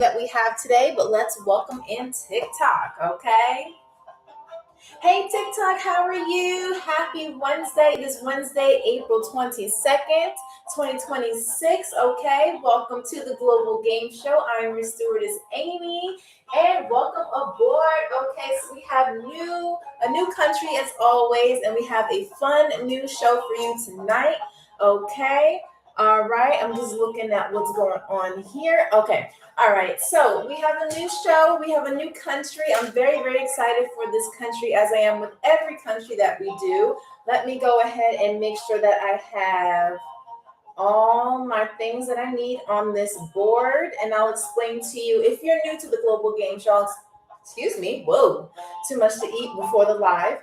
that we have today, but let's welcome in TikTok, okay? Hey TikTok, how are you? Happy Wednesday. It is Wednesday, April 22nd, 2026, okay? Welcome to the Global Game Show. I'm your stewardess, Amy, and welcome aboard. Okay, so we have a new country as always, and we have a fun new show for you tonight, okay? All right, I'm just looking at what's going on here. Okay, all right, so we have a new show, we have a new country. I'm very, very excited for this country as I am with every country that we do. Let me go ahead and make sure that I have all my things that I need on this board, and I'll explain to you. If you're new to the Global Game Show, excuse me, whoa, too much to eat before the live.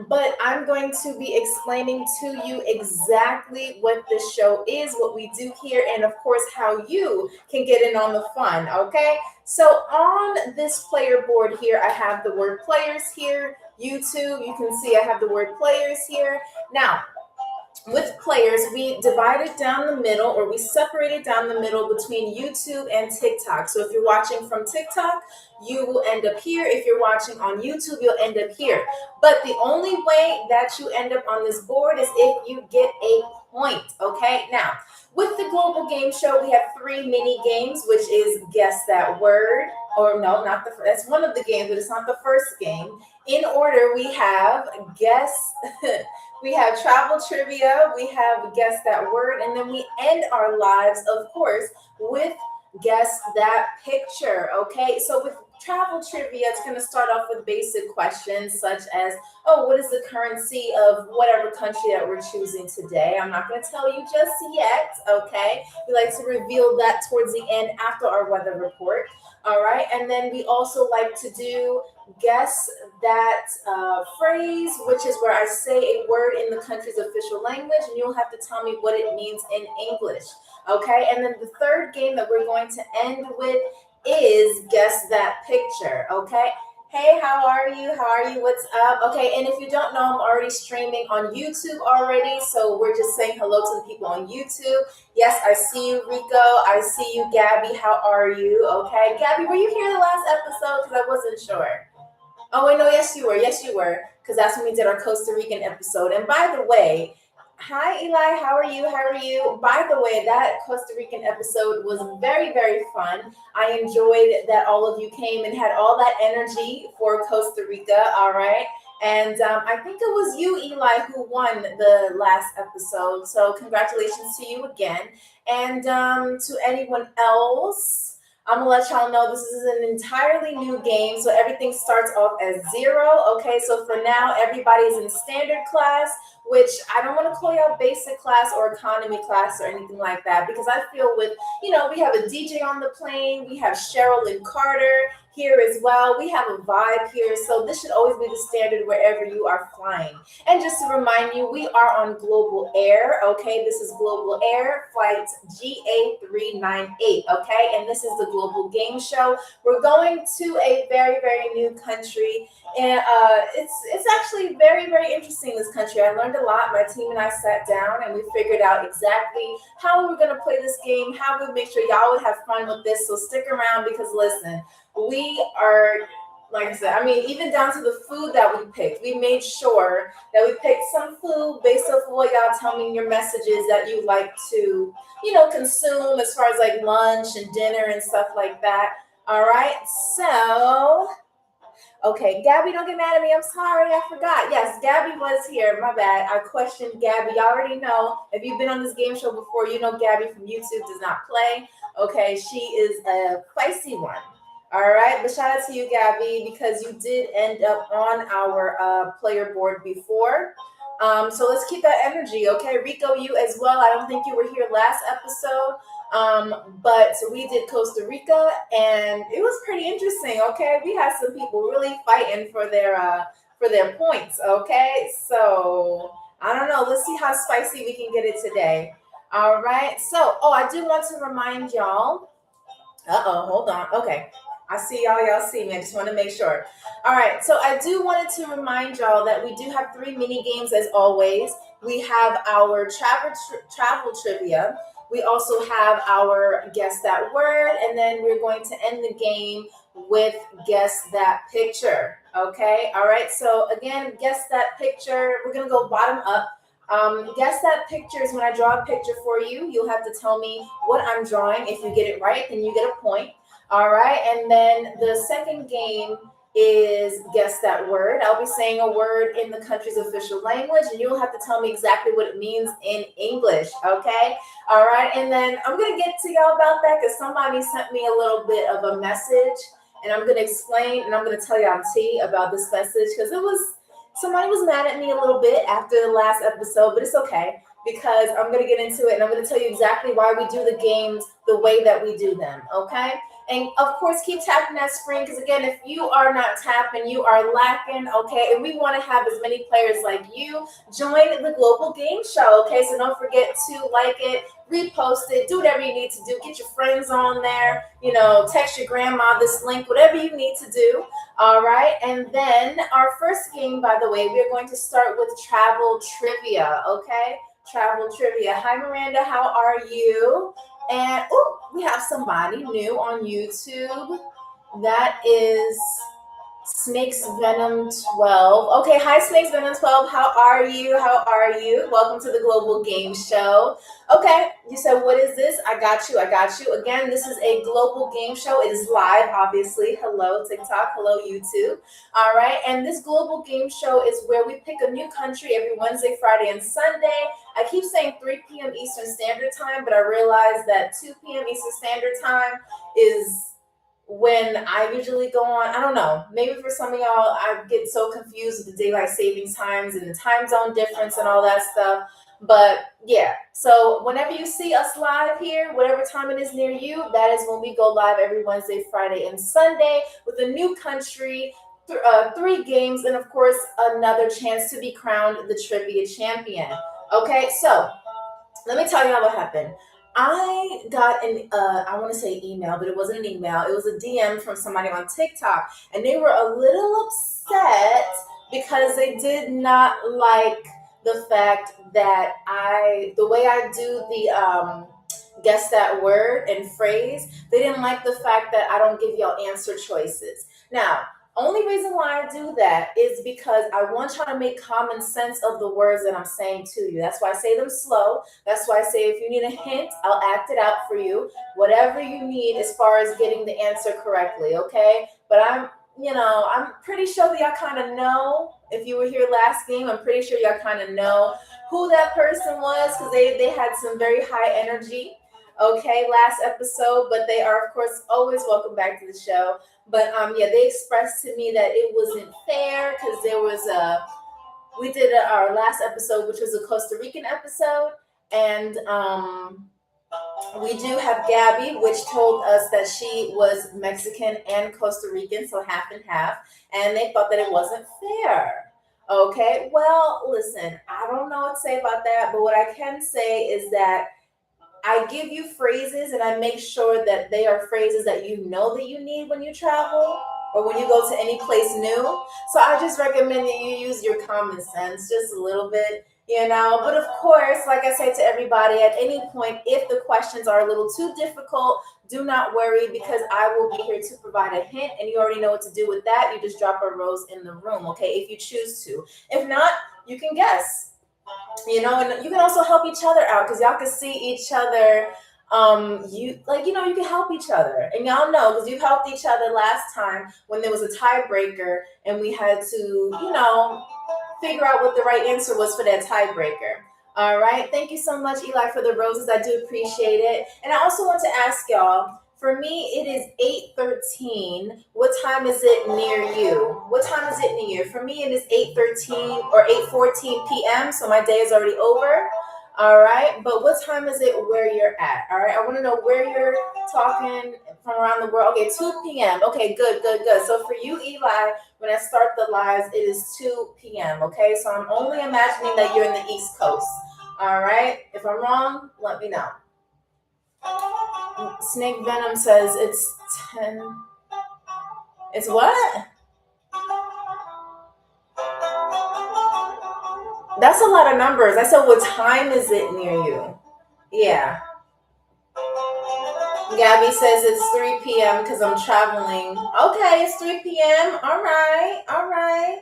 But I'm going to be explaining to you exactly what this show is, what we do here, and of course, how you can get in on the fun, okay? So on this player board here, I have the word players here. YouTube, you can see I have the word players here. Now, with players, we divide it down the middle, or we separate it down the middle between YouTube and TikTok. So if you're watching from TikTok, you will end up here. If you're watching on YouTube, you'll end up here. But the only way that you end up on this board is if you get a point, okay? Now, with the Global Game Show, we have 3 mini games, which is Guess That Word, or no, not the first. That's one of the games, but it's not the first game. In order, we have Guess... We have travel trivia, we have Guess That Word, and then we end our lives, of course, with Guess That Picture, okay? So with travel trivia, it's going to start off with basic questions such as, oh, what is the currency of whatever country that we're choosing today? I'm not going to tell you just yet, okay? We like to reveal that towards the end after our weather report, all right? And then we also like to do Guess That phrase, which is where I say a word in the country's official language, and you'll have to tell me what it means in English, okay? And then the third game that we're going to end with is Guess That Picture, okay? Hey, how are you? How are you? What's up? Okay, and if you don't know, I'm already streaming on YouTube already, so we're just saying hello to the people on YouTube. Yes, I see you, Rico. I see you, Gabby. How are you? Okay, Gabby, were you here the last episode? Because I wasn't sure. Oh, wait, no, yes, you were. Yes, you were. Because that's when we did our Costa Rican episode. And by the way, hi, Eli. How are you? How are you? By the way, that Costa Rican episode was very, very fun. I enjoyed that all of you came and had all that energy for Costa Rica. All right. And I think it was you, Eli, who won the last episode. So congratulations to you again. And to anyone else, I'm gonna let y'all know this is an entirely new game, so everything starts off as 0. Okay, so for now, everybody's in standard class, which I don't want to call y'all basic class or economy class or anything like that, because I feel with, we have a DJ on the plane, we have Cheryl and Carter here as well. We have a vibe here, so this should always be the standard wherever you are flying. And just to remind you, we are on Global Air, okay? This is Global Air, flight GA398, okay? And this is the Global Game Show. We're going to a very, very new country, and it's actually very, very interesting, this country. I learned a lot. My team and I sat down, and we figured out exactly how we're going to play this game, how we make sure y'all would have fun with this, so stick around, because listen, we are, like I said, even down to the food that we picked. We made sure that we picked some food based off of what y'all tell me in your messages that you like to, consume as far as like lunch and dinner and stuff like that. All right. So, okay, Gabby, don't get mad at me. I'm sorry, I forgot. Yes, Gabby was here. My bad. I questioned Gabby. Y'all already know. If you've been on this game show before, you know Gabby from YouTube does not play. Okay, she is a feisty one. All right, but shout out to you, Gabby, because you did end up on our player board before. So let's keep that energy, okay? Rico, you as well. I don't think you were here last episode, but we did Costa Rica, and it was pretty interesting, okay? We had some people really fighting for their points, okay? So I don't know. Let's see how spicy we can get it today. All right. So, I do want to remind y'all. Hold on. Okay. I see y'all see me. I just want to make sure. All right. So I do wanted to remind y'all that we do have 3 mini games as always. We have our travel trivia. We also have our Guess That Word, and then we're going to end the game with Guess That Picture. Okay, all right. So again, Guess That Picture. We're gonna go bottom up. Guess That Picture is when I draw a picture for you. You'll have to tell me what I'm drawing. If you get it right, then you get a point. All right, and then the second game is Guess That Word. I'll be saying a word in the country's official language, and you'll have to tell me exactly what it means in English, okay? All right, and then I'm going to get to y'all about that because somebody sent me a little bit of a message, and I'm going to explain, and I'm going to tell y'all tea about this message because somebody was mad at me a little bit after the last episode, but it's okay because I'm going to get into it, and I'm going to tell you exactly why we do the games the way that we do them, okay? And of course, keep tapping that screen because again, if you are not tapping, you are lacking, okay? And we want to have as many players like you join the Global Game Show, okay? So don't forget to like it, repost it, do whatever you need to do. Get your friends on there, text your grandma this link, whatever you need to do, all right? And then our first game, by the way, we're going to start with travel trivia, okay? Travel trivia. Hi, Miranda, how are you? And we have somebody new on YouTube. That is Snakes Venom 12. Okay, hi Snakes Venom 12. How are you? How are you? Welcome to the Global Game Show. Okay, you said, what is this? I got you. Again, this is a global game show. It is live, obviously. Hello, TikTok. Hello, YouTube. All right, and this global game show is where we pick a new country every Wednesday, Friday, and Sunday. I keep saying 3 p.m. Eastern Standard Time, but I realize that 2 p.m. Eastern Standard Time is when I usually go on. I don't know. Maybe for some of y'all, I get so confused with the daylight savings times and the time zone difference and all that stuff. But yeah, so whenever you see us live here, whatever time it is near you, that is when we go live every Wednesday, Friday, and Sunday with a new country, 3 games, and of course, another chance to be crowned the trivia champion. Okay, so let me tell you what happened. I got I want to say email, but it wasn't an email. It was a DM from somebody on TikTok, and they were a little upset because they did not like the fact that the way I do the guess that word and phrase, they didn't like the fact that I don't give y'all answer choices. Now, only reason why I do that is because I want y'all to make common sense of the words that I'm saying to you. That's why I say them slow. That's why I say if you need a hint, I'll act it out for you. Whatever you need as far as getting the answer correctly, okay? But I'm pretty sure that y'all kind of know. If you were here last game, I'm pretty sure y'all kind of know who that person was because they had some very high energy, okay, last episode. But they are, of course, always welcome back to the show. But they expressed to me that it wasn't fair because we did our last episode, which was a Costa Rican episode, and we do have Gabby, which told us that she was Mexican and Costa Rican, so half and half, and they thought that it wasn't fair. Okay, well, listen, I don't know what to say about that, but what I can say is that I give you phrases and I make sure that they are phrases that you know that you need when you travel or when you go to any place new. So I just recommend that you use your common sense just a little bit, But of course, like I say to everybody, at any point, if the questions are a little too difficult, do not worry because I will be here to provide a hint and you already know what to do with that. You just drop a rose in the room, okay, if you choose to. If not, you can guess. And you can also help each other out because y'all can see each other. You can help each other, and y'all know because you've helped each other last time when there was a tiebreaker and we had to, figure out what the right answer was for that tiebreaker. All right. Thank you so much, Eli, for the roses. I do appreciate it. And I also want to ask y'all, for me, it is 8:13. What time is it near you? What time is it near you? For me, it is 8:13 or 8:14 p.m. So my day is already over. All right. But what time is it where you're at? All right. I want to know where you're talking from around the world. Okay, 2 p.m. Okay, good. So for you, Eli, when I start the lives, it is 2 p.m. Okay, so I'm only imagining that you're in the East Coast. All right. If I'm wrong, let me know. Snake Venom says it's 10. It's what? That's a lot of numbers. I said, what time is it near you? Yeah. Gabby says it's 3 p.m. because I'm traveling. Okay, it's 3 p.m. All right, all right.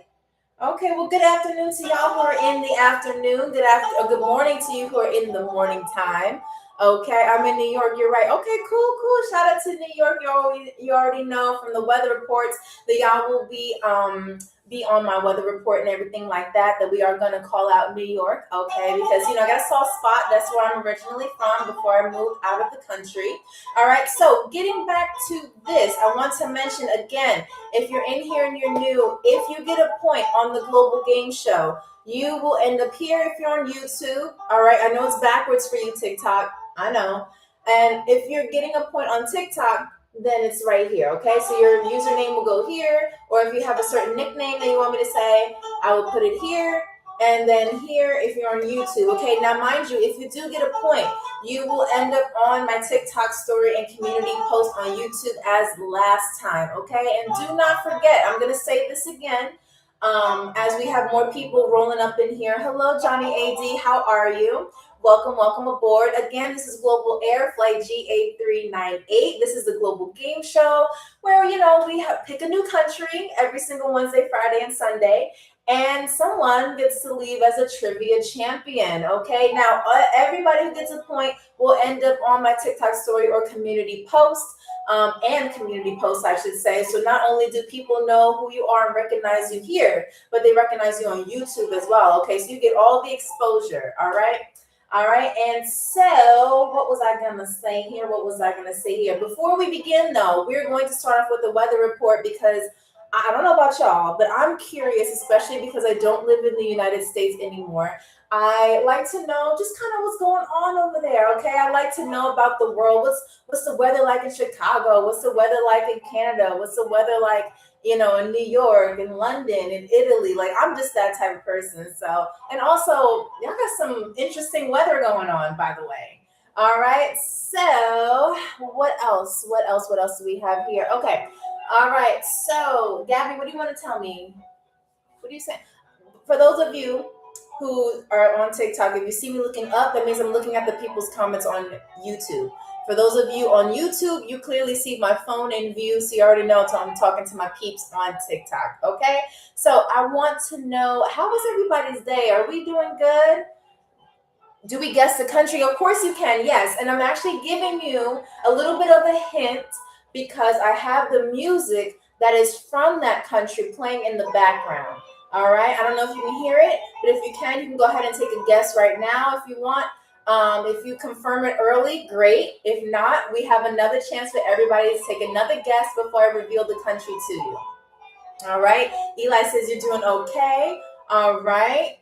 Okay, well, good afternoon to y'all who are in the afternoon. Good morning to you who are in the morning time. Okay, I'm in New York. You're right. Okay, cool, cool. Shout out to New York. You already know from the weather reports that y'all will be on my weather report and everything like that. That we are gonna call out New York. Okay, because I got a soft spot. That's where I'm originally from before I moved out of the country. All right. So getting back to this, I want to mention again. If you're in here and you're new, if you get a point on the Global Game Show, you will end up here if you're on YouTube. All right, I know it's backwards for you, TikTok. I know. And if you're getting a point on TikTok, then it's right here. Okay, so your username will go here, or if you have a certain nickname that you want me to say, I will put it here. And then here, if you're on YouTube. Okay, now mind you, if you do get a point, you will end up on my TikTok story and community post on YouTube as last time, okay? And do not forget, I'm going to say this again as we have more people rolling up in here. Hello, Johnny AD. How are you? Welcome, welcome aboard. Again, this is Global Air Flight GA398. This is the Global Game Show where, we pick a new country every single Wednesday, Friday, and Sunday. And someone gets to leave as a trivia champion. Okay, now everybody who gets a point will end up on my TikTok story or community post, and community post, I should say. So not only do people know who you are and recognize you here, but they recognize you on YouTube as well. Okay, so you get all the exposure. All right. All right, and so what was I going to say here? Before we begin, though, we're going to start off with the weather report because I don't know about y'all, but I'm curious, especially because I don't live in the United States anymore. I like to know just kind of what's going on over there. Okay, I like to know about the world. What's the weather like in Chicago? What's the weather like in Canada? What's the weather like, in New York, in London, in Italy? Like, I'm just that type of person. So, and also, y'all got some interesting weather going on, by the way. All right. So, what else? What else do we have here? Okay. All right. So, Gabby, what do you want to tell me? What do you say? For those of you who are on TikTok, if you see me looking up, that means I'm looking at the people's comments on YouTube. For those of you on YouTube, you clearly see my phone in view, so you already know I'm talking to my peeps on TikTok. Okay? So, I want to know, how was everybody's day? Are we doing good? Do we guess the country? Of course you can, yes. And I'm actually giving you a little bit of a hint because I have the music that is from that country playing in the background. All right. I don't know if you can hear it, but if you can go ahead and take a guess right now if you want. If you confirm it early, great. If not, we have another chance for everybody to take another guess before I reveal the country to you. All right. Eli says you're doing okay. All right.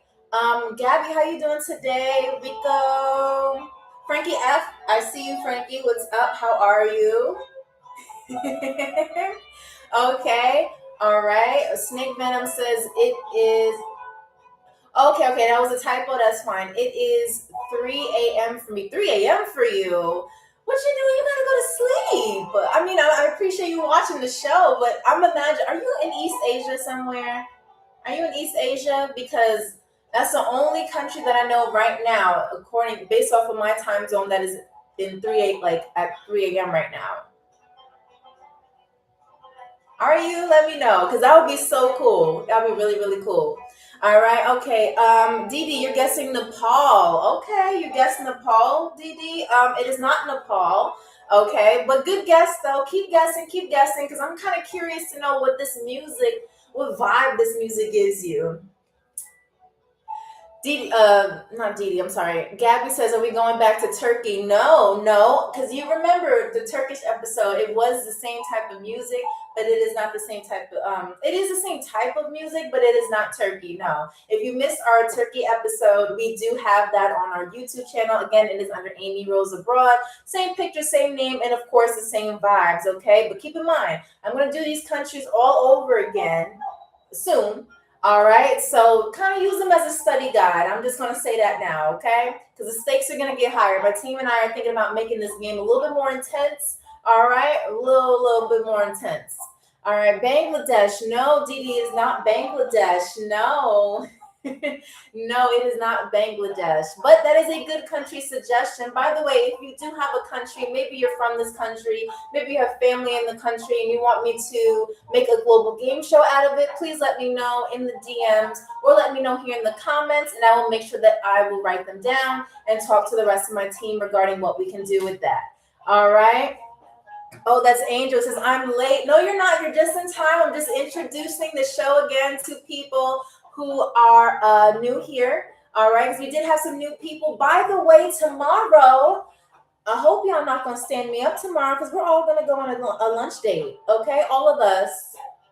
Gabby, how you doing today? Rico, Frankie F, I see you, Frankie. What's up? How are you? Okay. All right. Snake Venom says it is. Okay, that was a typo. That's fine. It is 3 a.m. for me. 3 a.m. for you. What you doing? You gotta go to sleep. I mean, I appreciate you watching the show, but I'm imagining, are you in East Asia somewhere? Are you in East Asia? Because that's the only country that I know right now, based off of my time zone, that is in at 3 a.m. right now. Are you? Let me know, because that would be so cool. That would be really, really cool. All right, okay. Didi, you're guessing Nepal. Okay, you're guessing Nepal, Didi. It is not Nepal. Okay, but good guess though. Keep guessing, because I'm kind of curious to know what what vibe this music gives you. Not Didi, I'm sorry. Gabby says, are we going back to Turkey? No, because you remember the Turkish episode, it was the same type of music, but it is not the same type of, it is the same type of music, but it is not Turkey, no. If you missed our Turkey episode, we do have that on our YouTube channel. Again, it is under Amy Rose Abroad. Same picture, same name, and of course the same vibes, okay? But keep in mind, I'm going to do these countries all over again soon. All right, so kind of use them as a study guide. I'm just going to say that now, okay? Because the stakes are going to get higher. My team and I are thinking about making this game a little bit more intense. All right, a little bit more intense. All right, Bangladesh. No, Didi is not Bangladesh. No. No, it is not Bangladesh, but that is a good country suggestion. By the way, if you do have a country, maybe you're from this country, maybe you have family in the country, and you want me to make a global game show out of it, please let me know in the DMs or let me know here in the comments, and I will make sure that I will write them down and talk to the rest of my team regarding what we can do with that. All right. Oh, that's Angel. It says, I'm late. No, you're not. You're just in time. I'm just introducing the show again to people who are new here. All right. Because we did have some new people. By the way, tomorrow, I hope y'all not going to stand me up tomorrow because we're all going to go on a lunch date. Okay. All of us.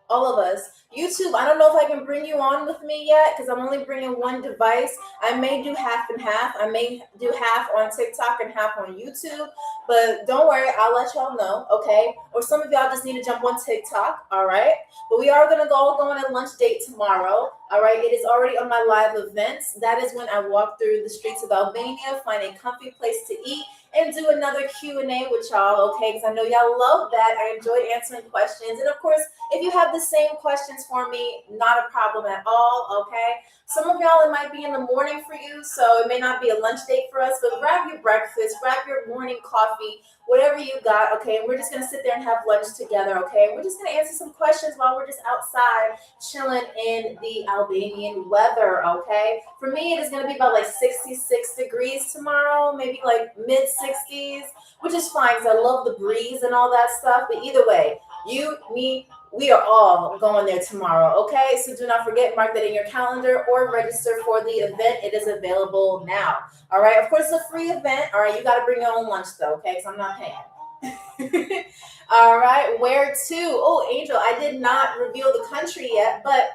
All of us. YouTube, I don't know if I can bring you on with me yet because I'm only bringing one device. I may do half and half. I may do half on TikTok and half on YouTube. But don't worry, I'll let y'all know, okay? Or some of y'all just need to jump on TikTok, all right? But we are going to go on a lunch date tomorrow, all right? It is already on my live events. That is when I walk through the streets of Albania, find a comfy place to eat, and do another Q&A with y'all, okay? Because I know y'all love that. I enjoy answering questions. And, of course, if you have the same questions for me, not a problem at all, okay? Some of y'all, it might be in the morning for you, so it may not be a lunch date for us, but grab your breakfast, grab your morning coffee, whatever you got, okay? And we're just going to sit there and have lunch together, okay? We're just going to answer some questions while we're just outside chilling in the Albanian weather, okay? For me, it is going to be about like 66 degrees tomorrow, maybe like mid-60s, which is fine because I love the breeze and all that stuff. But either way, you, me, we are all going there tomorrow, okay? So do not forget, mark that in your calendar or register for the event. It is available now, all right? Of course, it's a free event, all right? You got to bring your own lunch, though, okay? Because I'm not paying. All right, where to? Oh, Angel, I did not reveal the country yet, but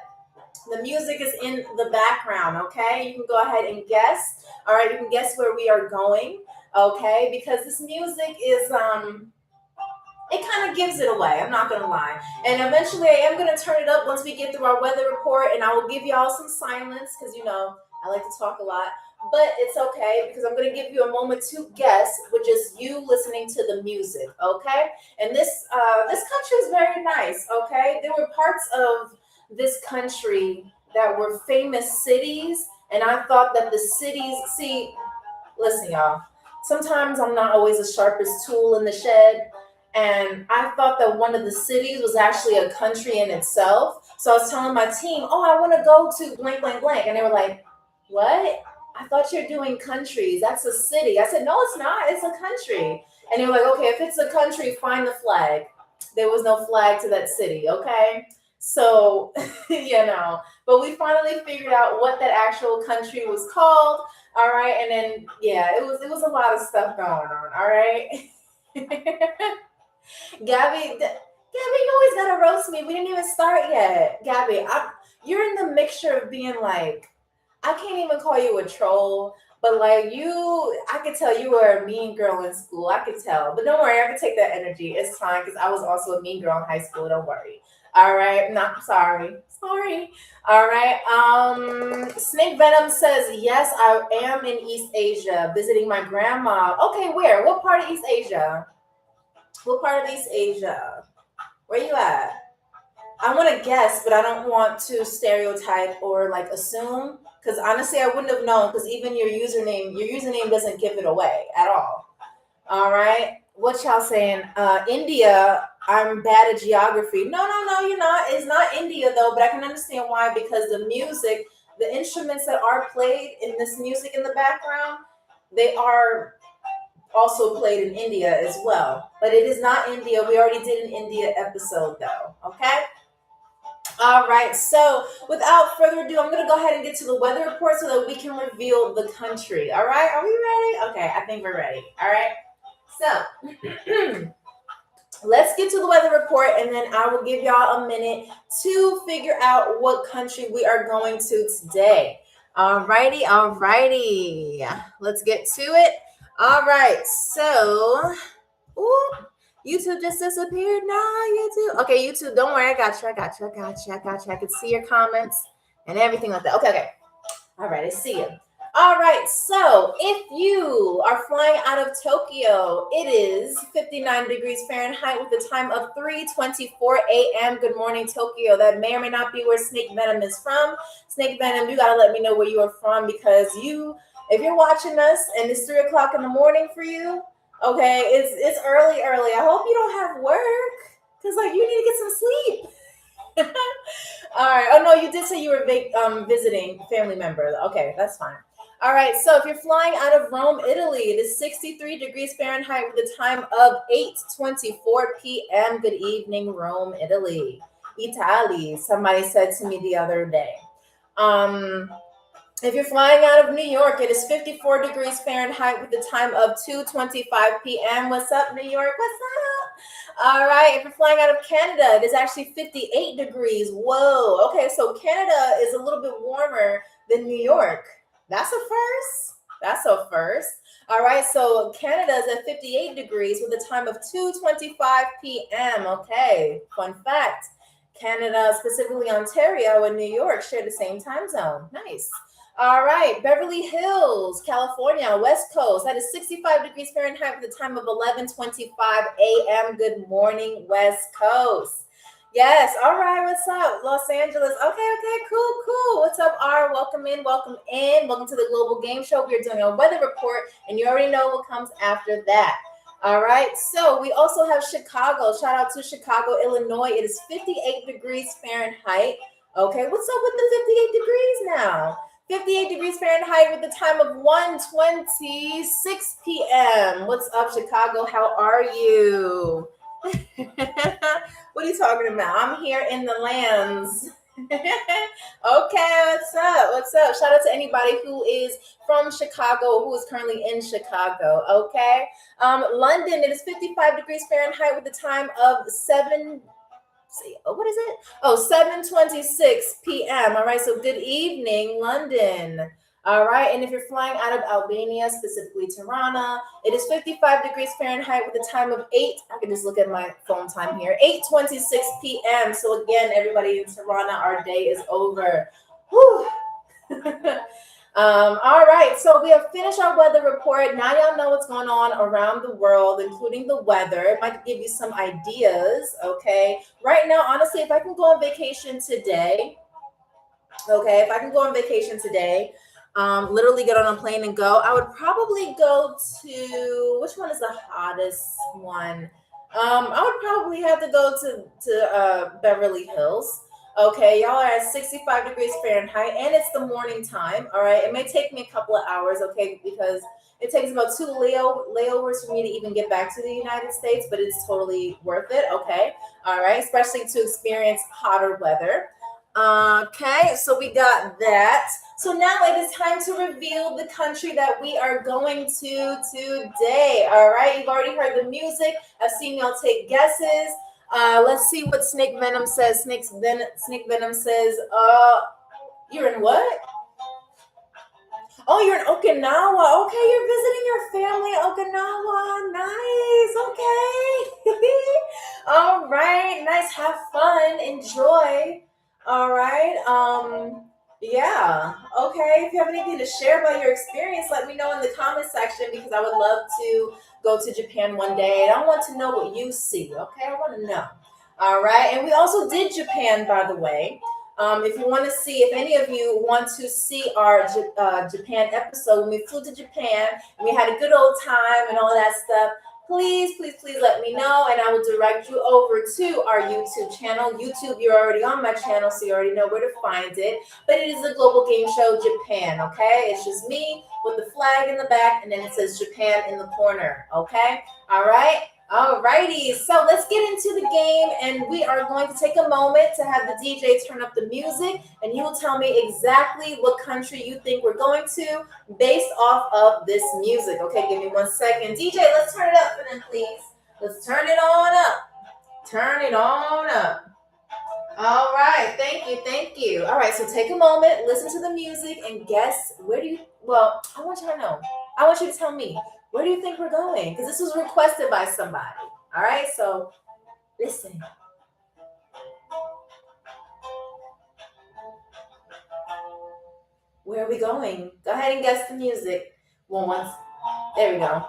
the music is in the background, okay? You can go ahead and guess, all right? You can guess where we are going, okay? Because this music is, it kind of gives it away. I'm not going to lie. And eventually I am going to turn it up once we get through our weather report, and I will give y'all some silence because, you know, I like to talk a lot. But it's okay because I'm going to give you a moment to guess with just you listening to the music, okay? And this country is very nice, okay? There were parts of this country that were famous cities, and I thought that the cities, see, listen, y'all, sometimes I'm not always the sharpest tool in the shed. And I thought that one of the cities was actually a country in itself. So I was telling my team, oh, I want to go to blank, blank, blank. And they were like, what? I thought you're doing countries. That's a city. I said, no, it's not. It's a country. And they were like, okay, if it's a country, find the flag. There was no flag to that city, okay? So, you know, but we finally figured out what that actual country was called. All right. And then, yeah, it was a lot of stuff going on. All right. Gabby, you always gotta roast me. We didn't even start yet. Gabby, you're in the mixture of being like, I can't even call you a troll, but like I could tell you were a mean girl in school. I could tell. But don't worry, I can take that energy. It's fine because I was also a mean girl in high school. Don't worry. All right. No, sorry. Sorry. All right. Snake Venom says, yes, I am in East Asia visiting my grandma. Okay, where? What part of East Asia? What part of East Asia? Where you at? I want to guess, but I don't want to stereotype or like assume. Because honestly, I wouldn't have known. Because even your username doesn't give it away at all. All right. What y'all saying? India. I'm bad at geography. No, you're not. It's not India though. But I can understand why. Because the music, the instruments that are played in this music in the background, they are also played in India as well. But it is not India. We already did an India episode though. Okay. All right. So without further ado, I'm going to go ahead and get to the weather report so that we can reveal the country. All right. Are we ready? Okay. I think we're ready. All right. So let's get to the weather report, and then I will give y'all a minute to figure out what country we are going to today. All righty. Let's get to it. All right, so, YouTube just disappeared. Nah, YouTube. Okay, YouTube, don't worry. I got you. I can see your comments and everything like that. Okay. All right, I see you. All right, so if you are flying out of Tokyo, it is 59 degrees Fahrenheit with a time of 3:24 a.m. Good morning, Tokyo. That may or may not be where Snake Venom is from. Snake Venom, you gotta let me know where you are from because if you're watching us and it's 3 o'clock in the morning for you, okay, it's early. I hope you don't have work because like you need to get some sleep. All right. Oh no, you did say you were visiting family member. Okay, that's fine. All right. So if you're flying out of Rome, Italy, it is 63 degrees Fahrenheit with a time of 8:24 p.m. Good evening, Rome, Italy. Italy. Somebody said to me the other day. If you're flying out of New York, it is 54 degrees Fahrenheit with a time of 2:25 p.m. What's up, New York? What's up? All right. If you're flying out of Canada, it is actually 58 degrees. Whoa. Okay, so Canada is a little bit warmer than New York. That's a first. That's a first. All right, so Canada is at 58 degrees with a time of 2:25 p.m. Okay, fun fact. Canada, specifically Ontario and New York, share the same time zone. Nice. All right, Beverly Hills, California, West Coast. That is 65 degrees Fahrenheit with a time of 11:25 a.m. Good morning, West Coast. Yes. All right. What's up, Los Angeles? Okay. Cool. What's up, R? Welcome in. Welcome to the Global Game Show. We're doing a weather report, and you already know what comes after that. All right. So we also have Chicago. Shout out to Chicago, Illinois. It is 58 degrees Fahrenheit. Okay. What's up with the 58 degrees now? 58 degrees Fahrenheit with the time of 1:26 p.m. What's up, Chicago? How are you? What are you talking about? I'm here in the lands. Okay, what's up? Shout out to anybody who is from Chicago, who is currently in Chicago. Okay. London, it is 55 degrees Fahrenheit with the time of 7:26 p.m. All right, so good evening, London. All right, and if you're flying out of Albania, specifically Tirana, it is 55 degrees Fahrenheit with a time of I can just look at my phone time here, 8:26 p.m. So again, everybody in Tirana, our day is over. Whew. All right, so we have finished our weather report. Now y'all know what's going on around the world, including the weather. It might give you some ideas, okay? Right now, honestly, if I can go on vacation today, literally get on a plane and go, I would probably go to, which one is the hottest one? I would probably have to go to Beverly Hills. Okay, y'all are at 65 degrees Fahrenheit, and it's the morning time. All right, it may take me a couple of hours, okay, because it takes about 2 layovers for me to even get back to the United States, but it's totally worth it. Okay, all right, especially to experience hotter weather. Okay, so we got that. So now it is time to reveal the country that we are going to today. All right, you've already heard the music. I've seen y'all take guesses. Let's see what Snake Venom says. Snake Venom says, you're in what? Oh, you're in Okinawa. Okay, you're visiting your family in Okinawa. Nice. Okay. All right. Nice. Have fun. Enjoy. All right. Yeah. Okay. If you have anything to share about your experience, let me know in the comment section because I would love to go to Japan one day. And I want to know what you see. Okay. I want to know. All right. And we also did Japan, by the way. If you want to see, if any of you want to see our Japan episode, when we flew to Japan and we had a good old time and all that stuff, please let me know and I will direct you over to our YouTube channel. YouTube, you're already on my channel, so you already know where to find it. But it is the Global Game Show Japan, okay? It's just me with the flag in the back and then it says Japan in the corner, okay? All right? Alrighty, so let's get into the game and we are going to take a moment to have the DJ turn up the music and you will tell me exactly what country you think we're going to based off of this music. Okay, give me 1 second. DJ, let's turn it up for them, please. Let's turn it on up. Turn it on up. All right, thank you. All right, so take a moment, listen to the music and guess I want you to know. I want you to tell me. Where do you think we're going? Because this was requested by somebody. All right, so listen. Where are we going? Go ahead and guess the music. Well, once, there we go.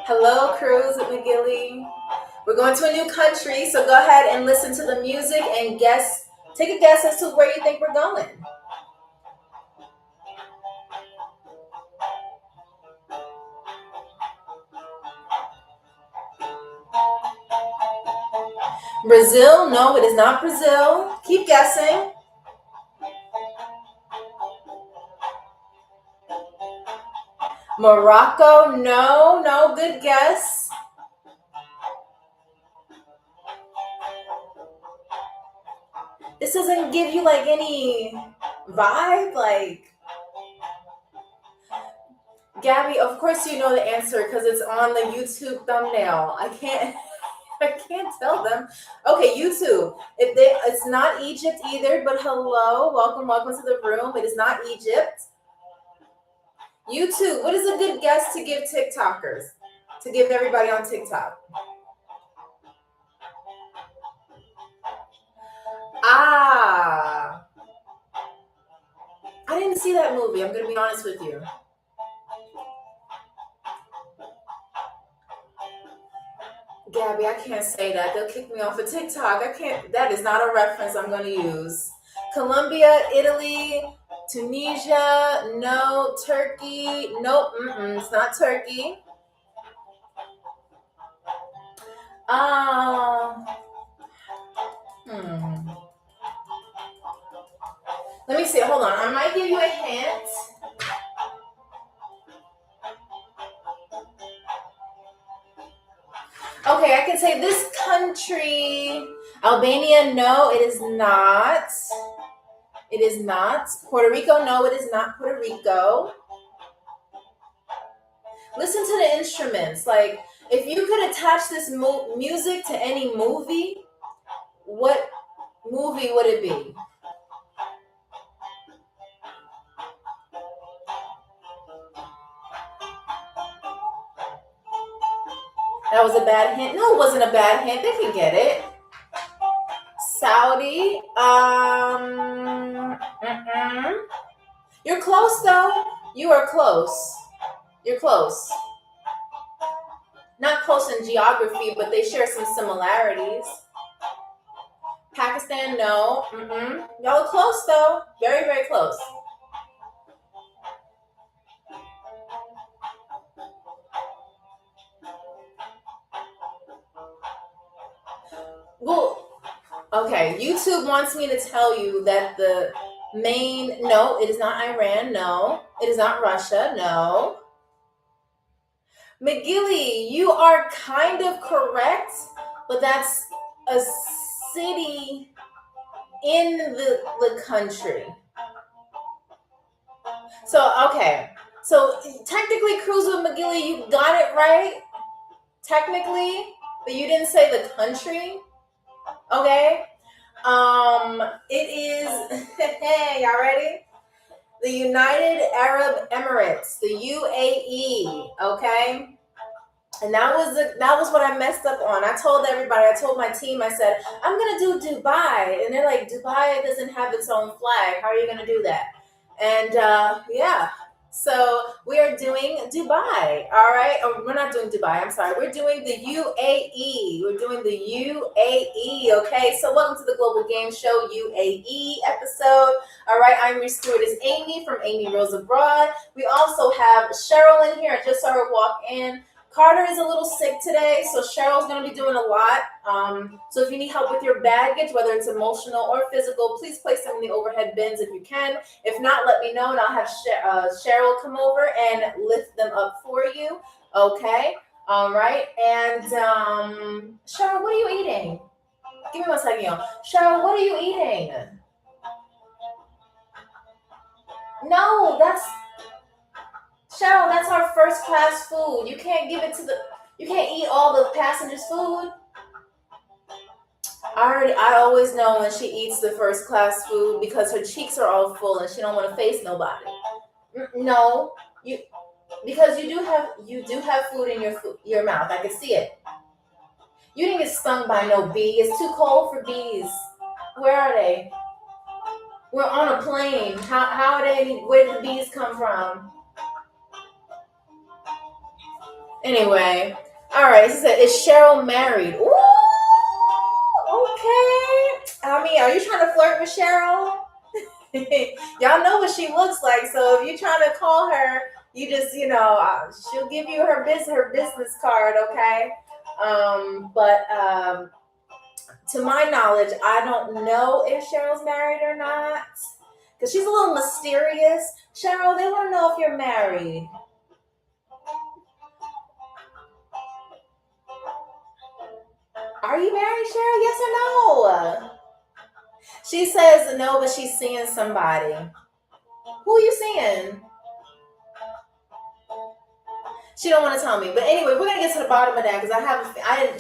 Hello, Cruz at McGilly. We're going to a new country, so go ahead and listen to the music and guess. Take a guess as to where you think we're going. Brazil? No, it is not Brazil. Keep guessing. Morocco? No, good guess. This doesn't give you like any vibe, like Gabby, of course you know the answer because it's on the YouTube thumbnail. I can't tell them. Okay, YouTube. It's not Egypt either, but hello, welcome to the room. It is not Egypt. YouTube, what is a good guess to give TikTokers? To give everybody on TikTok? I didn't see that movie. I'm going to be honest with you. Gabby, I can't say that. They'll kick me off of TikTok. I can't. That is not a reference I'm going to use. Colombia, Italy, Tunisia, no. Turkey, nope. It's not Turkey. Let me see. Hold on. I might give you a hint. Okay, I can say this country. Albania, no, it is not. It is not. Puerto Rico, no, it is not Puerto Rico. Listen to the instruments. Like, if you could attach this music to any movie, what movie would it be? That was a bad hint. No, it wasn't a bad hint. They can get it. Saudi. You're close, though. You are close. You're close. Not close in geography, but they share some similarities. Pakistan, no. Y'all are close, though. Very, very close. Well, okay. YouTube wants me to tell you that the main, no, it is not Iran. No, it is not Russia. No. McGilly, you are kind of correct, but that's a city in the country. So, okay. So, technically, Cruz with McGilly, you got it right. Technically, but you didn't say the country. Okay. It is, hey, y'all ready? The United Arab Emirates, the UAE, okay? And that was what I messed up on. I told everybody, I told my team, I said, I'm going to do Dubai. And they're like, Dubai doesn't have its own flag. How are you going to do that? And yeah, so we are doing Dubai, all right? Oh, we're not doing Dubai, I'm sorry. We're doing the UAE. We're doing the UAE, okay? So welcome to the Global Game Show UAE episode. All right, I'm your stewardess, Amy, from Amy Rose Abroad. We also have Cheryl in here. I just saw her walk in. Carter is a little sick today, so Cheryl's going to be doing a lot. So if you need help with your baggage, whether it's emotional or physical, please place them in the overhead bins if you can. If not, let me know, and I'll have Cheryl come over and lift them up for you. Okay? All right. And Cheryl, what are you eating? Give me 1 second, y'all. Cheryl, what are you eating? No, Cheryl, that's our first class food. You can't give it to you can't eat all the passengers' food. I always know when she eats the first class food because her cheeks are all full and she don't want to face nobody. No, because you do have food in your mouth. I can see it. You didn't get stung by no bee. It's too cold for bees. Where are they? We're on a plane. How are they? Where did the bees come from? Anyway, all right. She said, "Is Cheryl married?" Ooh, okay. I mean, are you trying to flirt with Cheryl? Y'all know what she looks like, so if you're trying to call her, you just she'll give you her business card, okay? But to my knowledge, I don't know if Cheryl's married or not, because she's a little mysterious. Cheryl, they want to know if you're married. Are you married, Cheryl? Yes or no? She says no, but she's seeing somebody. Who are you seeing? She don't want to tell me. But anyway, we're gonna get to the bottom of that because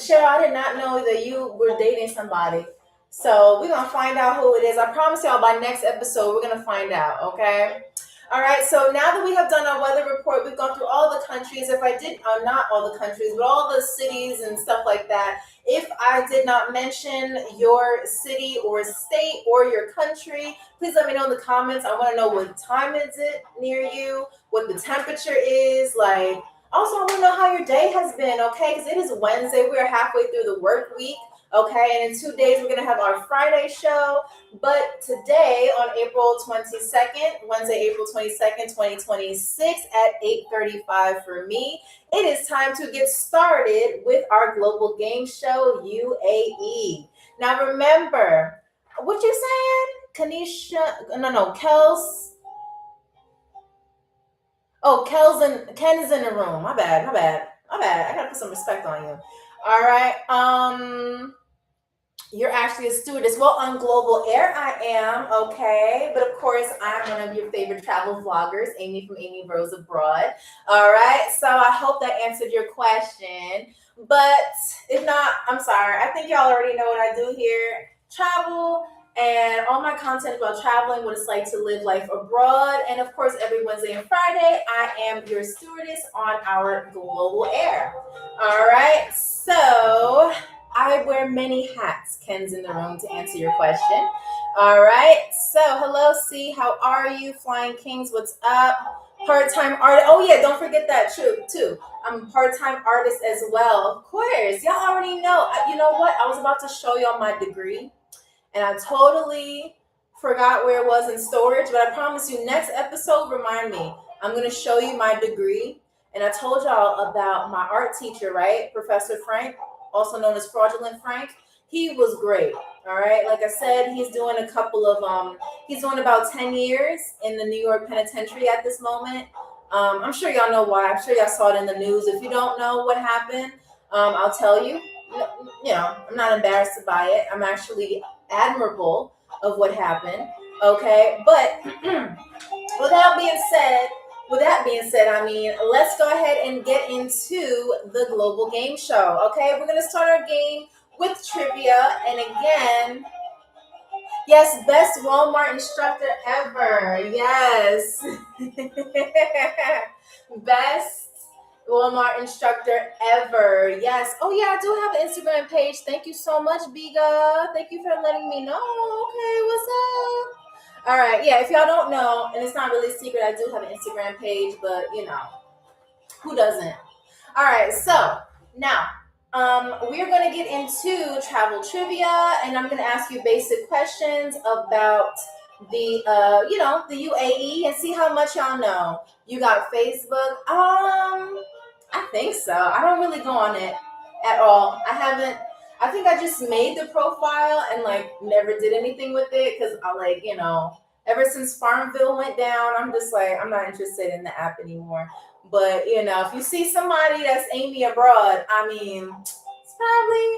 Cheryl, I did not know that you were dating somebody. So we're gonna find out who it is. I promise y'all by next episode we're gonna find out. Okay. All right. So now that we have done our weather report, we've gone through all the countries. If I did, not all the countries, but all the cities and stuff like that. If I did not mention your city or state or your country, please let me know in the comments. I want to know what time is it near you, what the temperature is like. Also, I want to know how your day has been, okay? Because it is Wednesday. We're halfway through the work week, okay? And in 2 days, we're going to have our Friday show. But today, on April 22nd, Wednesday, April 22nd, 2026, at 8:35 for me, it is time to get started with our Global Game Show, UAE. Now, remember, what you saying? Kanisha, no, Kels. Oh, Ken is in the room. My bad. I gotta put some respect on you. All right. You're actually a stewardess. Well, on Global Air, I am, okay. But of course, I'm one of your favorite travel vloggers, Amy from Amy Rose Abroad. All right. So I hope that answered your question. But if not, I'm sorry. I think y'all already know what I do here. Travel and all my content about traveling, what it's like to live life abroad. And of course, every Wednesday and Friday, I am your stewardess on our Global Air. All right. So I wear many hats. Ken's in the room to answer your question. All right. So, hello, C. How are you? Flying Kings, what's up? Part-time artist. Oh, yeah, don't forget that too. I'm a part-time artist as well. Of course. Y'all already know. You know what? I was about to show y'all my degree, and I totally forgot where it was in storage, but I promise you, next episode, remind me. I'm going to show you my degree. And I told y'all about my art teacher, right? Professor Frank, also known as Fraudulent Frank. He was great. All right. Like I said, he's doing he's doing about 10 years in the New York penitentiary at this moment. I'm sure y'all know why. I'm sure y'all saw it in the news. If you don't know what happened, I'll tell you. I'm not embarrassed by it. I'm actually admirable of what happened. Okay. But with that being said, I mean, let's go ahead and get into the Global Game Show. Okay, we're gonna start our game with trivia, and again, yes, best Walmart instructor ever. Yes, best Walmart instructor ever. Yes. Oh yeah, I do have an Instagram page. Thank you so much, Biga. Thank you for letting me know. Okay, what's up? All right, yeah, if y'all don't know, and it's not really a secret, I do have an Instagram page, but who doesn't? All right, so now we're going to get into travel trivia, and I'm going to ask you basic questions about the the UAE and see how much y'all know. You got Facebook? I think so. I don't really go on it at all. I think I just made the profile and never did anything with it because ever since Farmville went down, I'm just I'm not interested in the app anymore. But if you see somebody that's Amy abroad, I mean, it's probably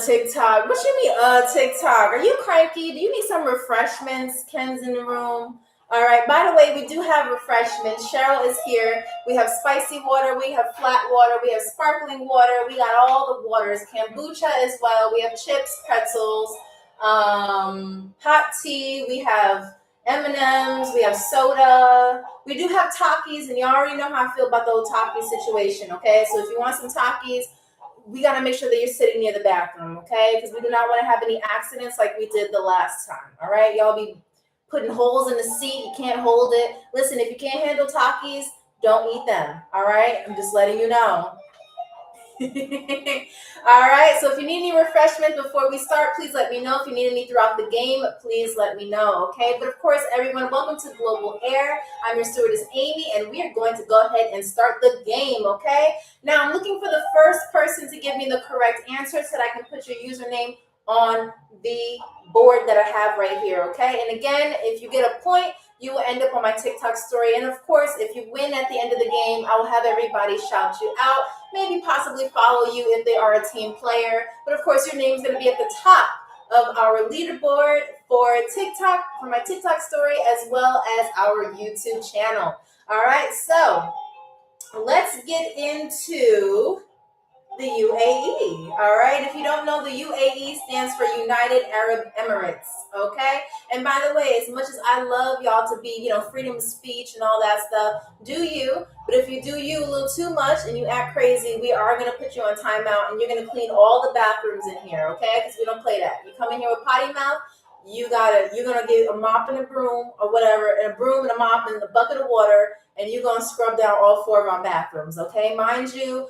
TikTok. What you mean TikTok? Are you cranky? Do you need some refreshments? Ken's in the room. All right. By the way, we do have refreshments. Cheryl is here. We have spicy water. We have flat water. We have sparkling water. We got all the waters. Kombucha as well. We have chips, pretzels, hot tea. We have M&Ms. We have soda. We do have Takis, and you already know how I feel about the whole Taki situation. Okay, so if you want some Takis, we got to make sure that you're sitting near the bathroom, okay? Because we do not want to have any accidents like we did the last time, all right? Y'all be putting holes in the seat. You can't hold it. Listen, if you can't handle Takis, don't eat them, all right? I'm just letting you know. All right, so if you need any refreshment before we start, please let me know. If you need any throughout the game, please let me know, okay? But of course, everyone, welcome to Global Air. I'm your stewardess, Amy, and we are going to go ahead and start the game, okay? Now, I'm looking for the first person to give me the correct answer so that I can put your username on the board that I have right here, okay? And again, if you get a point, you will end up on my TikTok story. And of course, if you win at the end of the game, I will have everybody shout you out, maybe possibly follow you if they are a team player. But of course, your name is going to be at the top of our leaderboard for TikTok, for my TikTok story, as well as our YouTube channel. All right, so let's get into the UAE. All right, if you don't know, the UAE stands for United Arab Emirates, okay? And by the way, as much as I love y'all to be, freedom of speech and all that stuff, do you? But if you do you a little too much and you act crazy, we are going to put you on timeout and you're going to clean all the bathrooms in here, okay? Because we don't play that. You come in here with potty mouth, you're going to get a mop and a broom or whatever, and a broom and a mop and a bucket of water, and you're going to scrub down all 4 of our bathrooms, okay? Mind you,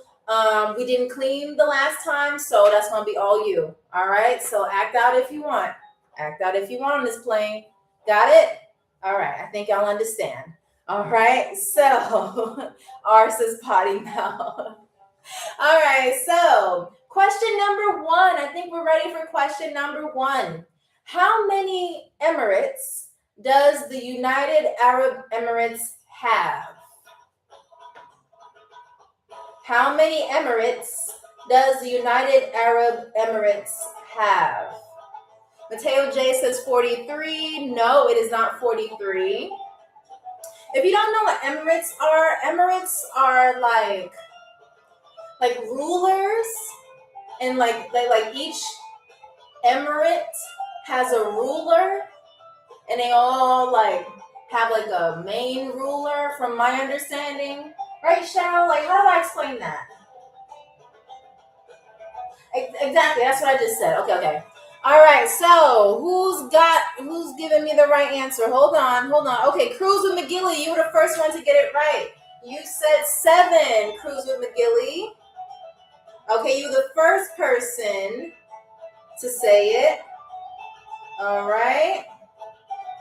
we didn't clean the last time, so that's going to be all you. All right, so act out if you want. Act out if you want on this plane. Got it? All right, I think y'all understand. All right, so ours is potty mouth. All right, so question number 1. I think we're ready for question number 1. How many Emirates does the United Arab Emirates have? How many Emirates does the United Arab Emirates have? Mateo J says 43. No, it is not 43. If you don't know what Emirates are like rulers, and like each emirate has a ruler, and they all have a main ruler, from my understanding. Right, Cheryl? How do I explain that? Exactly, that's what I just said. Okay. All right, so who's giving me the right answer? Hold on. Okay, Cruise with McGilly, you were the first one to get it right. You said 7, Cruise with McGilly. Okay, you were the first person to say it. All right.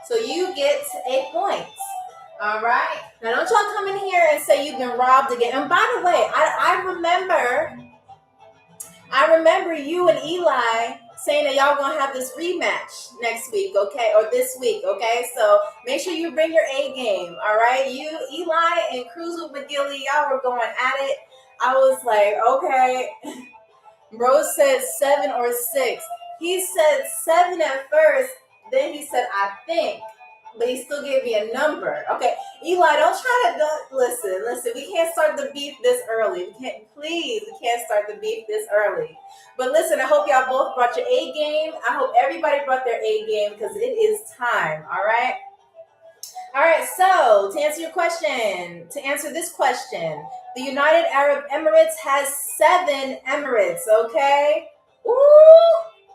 So you get 8 points. All right. Now, don't y'all come in here and say you've been robbed again. And by the way, I remember you and Eli saying that y'all gonna have this rematch next week, okay, or this week, okay? So make sure you bring your A game. All right. You, Eli, and Cruz with McGilly, y'all were going at it. I was like, okay. Rose said 7 or 6. He said 7 at first. Then he said, I think. But he still gave me a number. Okay, Eli, don't try to listen. We can't start the beef this early. We can't start the beef this early. But listen, I hope y'all both brought your A game. I hope everybody brought their A game because it is time. All right. All right. So to answer this question, the United Arab Emirates has 7 Emirates. Okay. Ooh,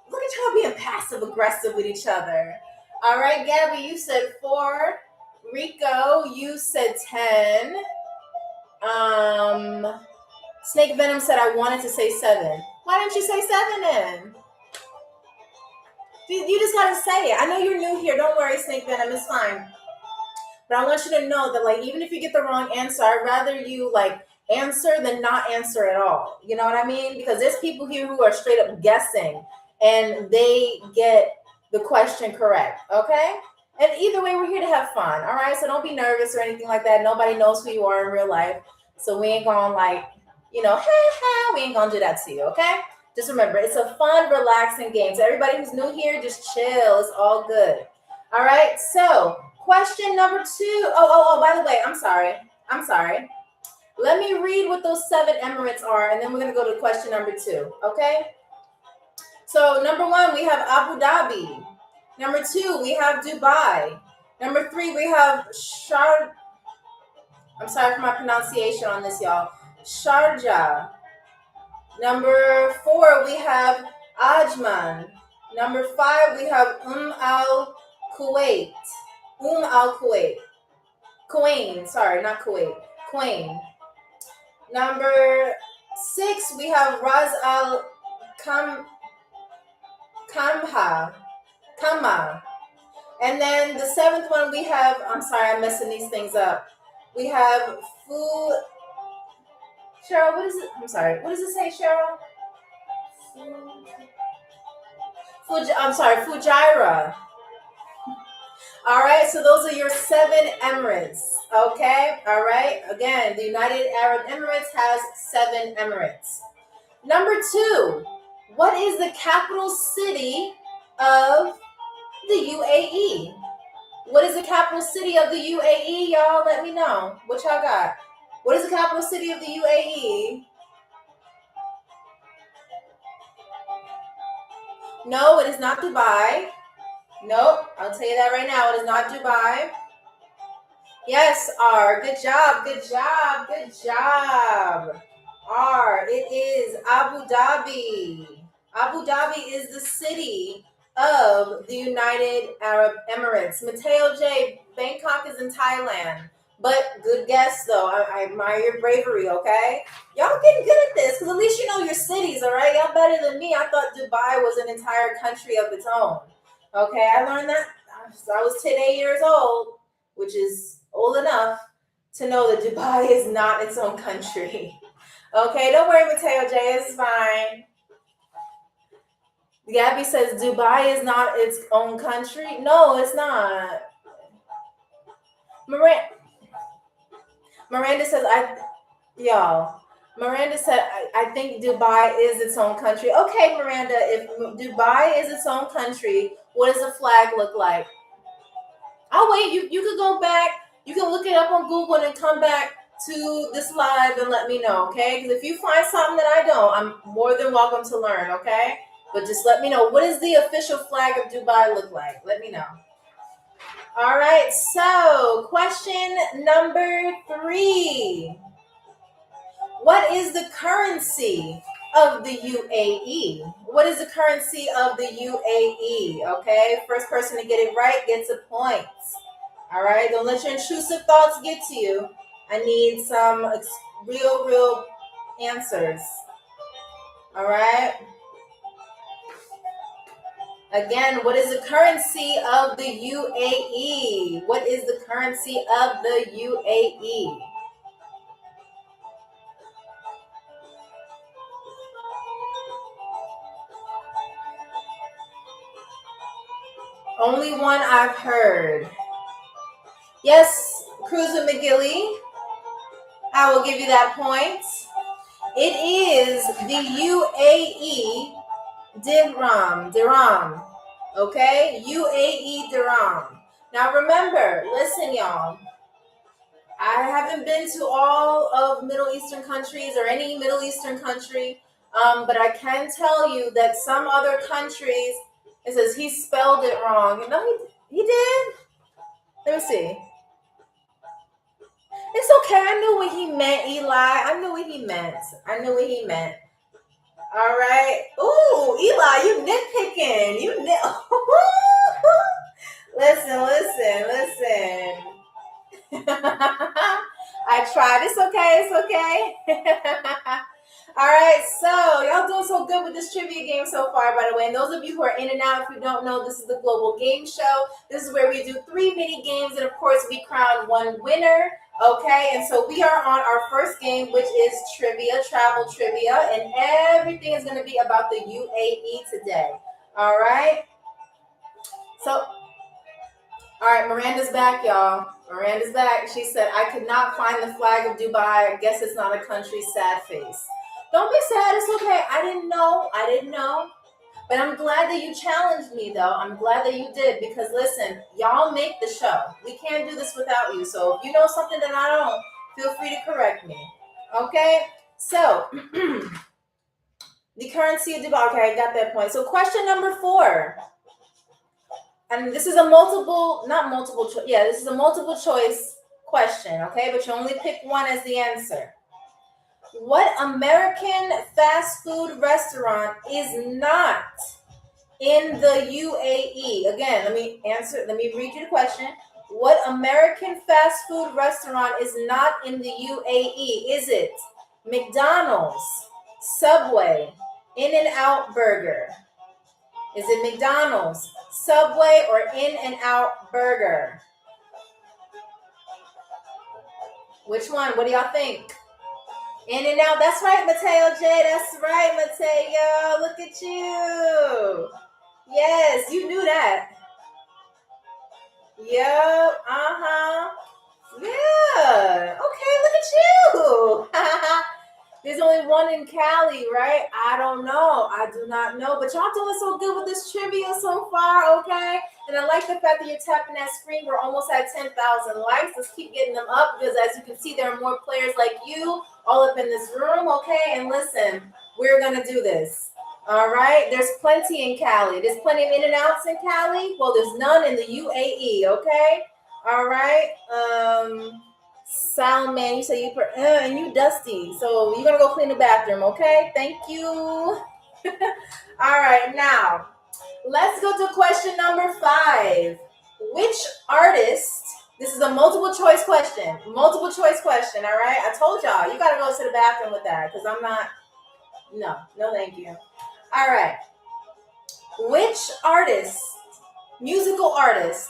look at y'all being passive aggressive with each other. All right, Gabby, you said 4. Rico, you said 10. Snake Venom said I wanted to say 7. Why didn't you say 7 then? You just gotta say it. I know you're new here. Don't worry, Snake Venom. It's fine. But I want you to know that, even if you get the wrong answer, I'd rather you, answer than not answer at all. You know what I mean? Because there's people here who are straight up guessing, and they get the question correct, okay? And either way, we're here to have fun, all right? So don't be nervous or anything like that. Nobody knows who you are in real life. So we ain't gonna we ain't gonna do that to you, okay? Just remember, it's a fun, relaxing game. So everybody who's new here, just chill. It's all good. All right, so question number 2. Oh, by the way, I'm sorry. Let me read what those 7 Emirates are, and then we're gonna go to question number 2, okay? So number 1, we have Abu Dhabi. Number 2, we have Dubai. Number 3, we have I'm sorry for my pronunciation on this, y'all. Sharjah. Number 4, we have Ajman. Number 5, we have Al Kuwait. Al Kuwait. Queen, sorry, not Kuwait. Queen. Number 6, we have Raz Al Kamha. And then the 7th one we have, I'm sorry, I'm messing these things up. We have Cheryl, what is it? I'm sorry, what does it say, Cheryl? Fujairah. All right, so those are your 7 Emirates. Okay, all right. Again, the United Arab Emirates has 7 Emirates. Number 2, what is the capital city of the UAE? What is the capital city of the UAE? Y'all let me know. What y'all got? What is the capital city of the UAE? No, it is not Dubai. Nope, I'll tell you that right now. It is not Dubai. Yes, R. Good job, good job, good job. R. It is Abu Dhabi. Abu Dhabi is the city of the United Arab Emirates. Mateo J. Bangkok is in Thailand. But good guess, though. I admire your bravery, okay? Y'all getting good at this, because at least you know your cities, all right? Y'all better than me. I thought Dubai was an entire country of its own. Okay, I learned that. I was 8 years old, which is old enough to know that Dubai is not its own country. Okay, don't worry, Mateo J. It's fine. Gabby says Dubai is not its own country. No, it's not. Miranda says, Miranda said, I think Dubai is its own country. Okay, Miranda, if Dubai is its own country, what does the flag look like? Oh, wait, you could go back. You can look it up on Google and come back to this live and let me know, okay? Because if you find something that I don't, I'm more than welcome to learn, okay? But just let me know. What does the official flag of Dubai look like? Let me know. All right, so question number 3. What is the currency of the UAE? What is the currency of the UAE? Okay, first person to get it right gets a point. All right, don't let your intrusive thoughts get to you. I need some real answers. All right. Again, what is the currency of the UAE? What is the currency of the UAE? Only one I've heard. Yes, Cruiser McGilly. I will give you that point. It is the UAE dirham. Okay? UAE dirham. Now remember, listen, y'all. I haven't been to all of Middle Eastern countries or any Middle Eastern country, but I can tell you that some other countries, it says he spelled it wrong. No, he did? Let me see. It's okay. I knew what he meant, Eli. I knew what he meant. All right. Ooh, Eli, you nitpicking. Listen. I tried. It's okay. All right, so y'all doing so good with this trivia game so far, by the way. And those of you who are in and out, if you don't know, this is the Global Game Show. This is where we do 3 mini games, and of course, we crown one winner. Okay, and so we are on our first game, which is trivia, travel trivia, and everything is going to be about the UAE today. All right. So, all right, Miranda's back, y'all. Miranda's back. She said, I could not find the flag of Dubai. I guess it's not a country. Sad face. Don't be sad. It's okay. I didn't know. But I'm glad that you challenged me, though. I'm glad that you did, because listen, y'all make the show. We can't do this without you. So if you know something that I don't, feel free to correct me. Okay? So, the currency of Dubai. Okay, I got that point. So question number 4. And this is a multiple choice question, okay? But you only pick one as the answer. What American fast food restaurant is not in the UAE? Again, let me read you the question. What American fast food restaurant is not in the UAE? Is it McDonald's, Subway, In-N-Out Burger? Is it McDonald's, Subway, or In-N-Out Burger? Which one? What do y'all think? In-N-Out. That's right, Mateo J. That's right, Mateo. Look at you. Yes, you knew that. Yep. Yeah. Okay, look at you. There's only one in Cali, right? I don't know. I do not know. But y'all doing so good with this trivia so far, okay? And I like the fact that you're tapping that screen. We're almost at 10,000 likes. Let's keep getting them up because as you can see, there are more players like you all up in this room, okay? And listen, we're going to do this. All right? There's plenty in Cali. There's plenty of In-N-Outs in Cali. Well, there's none in the UAE, okay? All right? Salman, you say and you dusty, so you're gonna go clean the bathroom, okay? Thank you. All right, now let's go to question number 5. Which artist? This is a multiple choice question. All right? I told y'all you gotta go to the bathroom with that because I'm not. No, thank you. All right. Which artist, musical artist,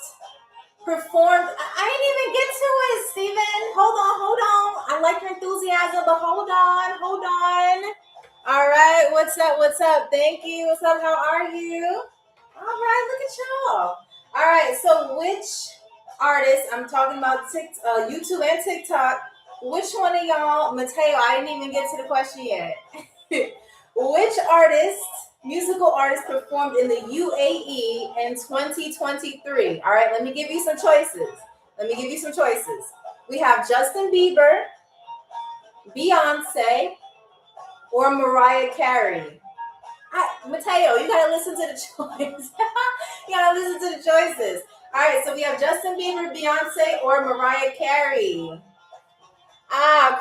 performed? I didn't even get to it, Steven. Hold on. I like your enthusiasm, but hold on. All right, what's up? Thank you. What's up? How are you? All right, look at y'all. All right, so which artist? I'm talking about YouTube and TikTok. Which one of y'all, Mateo? I didn't even get to the question yet. Which artist? Musical artist performed in the UAE in 2023. All right, let me give you some choices. We have Justin Bieber, Beyonce, or Mariah Carey. Mateo, you gotta listen to the choices. All right, so we have Justin Bieber, Beyonce, or Mariah Carey.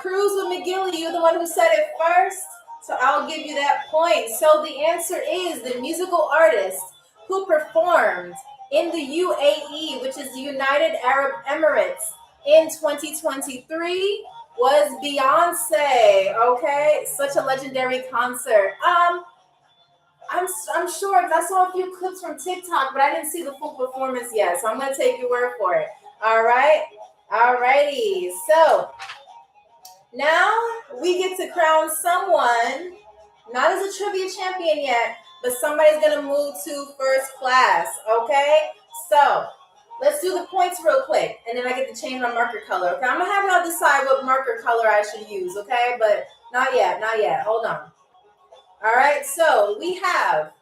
Cruise with McGilly, you're the one who said it first. So I'll give you that point. So the answer is the musical artist who performed in the UAE, which is the United Arab Emirates, in 2023 was Beyonce. Okay, such a legendary concert. I'm sure because I saw a few clips from TikTok, but I didn't see the full performance yet. So I'm gonna take your word for it. All right, alrighty. So now we get to crown someone, not as a trivia champion yet, but somebody's going to move to first class, okay? So let's do the points real quick, and then I get to change my marker color, okay? I'm going to have y'all decide what marker color I should use, okay? But not yet. Hold on. All right, so we have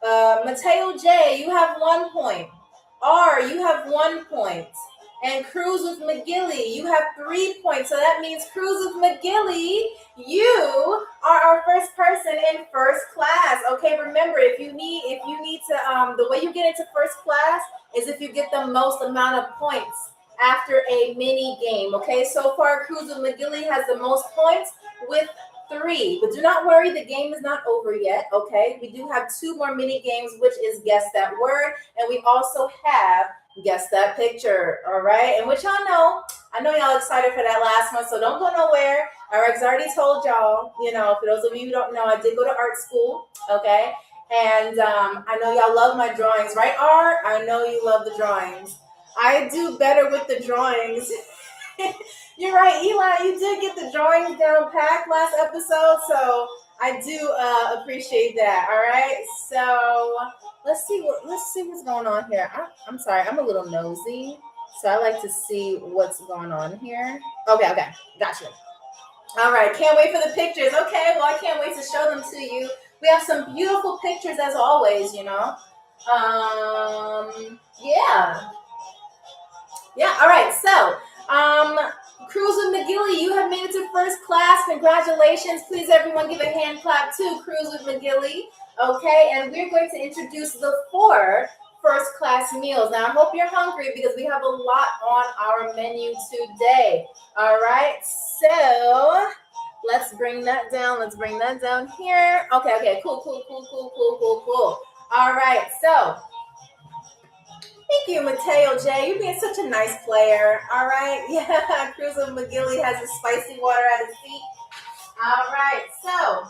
Mateo J, you have 1 point. R, you have 1 point. And Cruise with McGilly, you have 3 points. So that means Cruise with McGilly, you are our first person in first class. Okay, remember, if you need to, the way you get into first class is if you get the most amount of points after a mini game. Okay, so far Cruise with McGilly has the most points with 3. But do not worry, the game is not over yet. Okay, we do have 2 more mini games, which is Guess That Word, and we also have Guess That Picture. All right, and which y'all know, I know y'all excited for that last one, so don't go nowhere. All right, 'cause I already told y'all, for those of you who don't know, I did go to art school. Okay, and I know y'all love my drawings, right, Art? I know you love the drawings. I do better with the drawings. You're right, Eli. You did get the drawings down packed last episode, so I do appreciate that. All right, so let's see what's going on here. I'm sorry, I'm a little nosy, so I like to see what's going on here. Okay, gotcha. All right, can't wait for the pictures. Okay, well, I can't wait to show them to you. We have some beautiful pictures as always. Yeah. All right, so Cruz with McGilly, you have made it to first class. Congratulations. Please, everyone, give a hand clap to Cruz with McGilly. Okay, and we're going to introduce the 4 first class meals. Now, I hope you're hungry because we have a lot on our menu today. All right, so Let's bring that down. Let's bring that down here. Okay. Cool. All right. So thank you, Mateo J. You being such a nice player. All right. Yeah. Cruiser McGilly has his spicy water at his feet. All right. So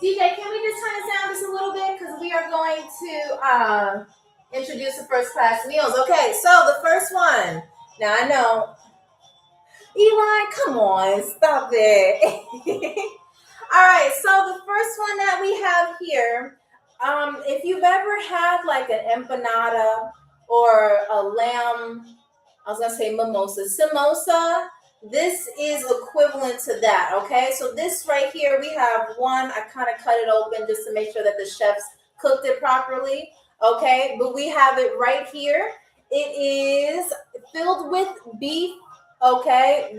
DJ, can we just turn this down just a little bit? Because we are going to introduce the first class meals. Okay, so the first one. Now I know, Eli, come on, stop it. All right, so the first one that we have here, if you've ever had like an empanada or a lamb, I was gonna say mimosa, samosa, this is equivalent to that, okay? So this right here, we have one, I kind of cut it open just to make sure that the chefs cooked it properly, okay? But we have it right here. It is filled with beef, okay?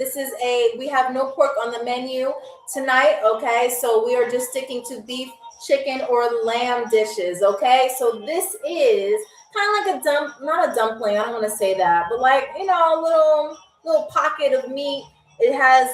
We have no pork on the menu tonight, okay? So we are just sticking to beef, chicken, or lamb dishes, okay? So this is kind of like not a dumpling, I don't want to say that, but like, you know, a little pocket of meat. It has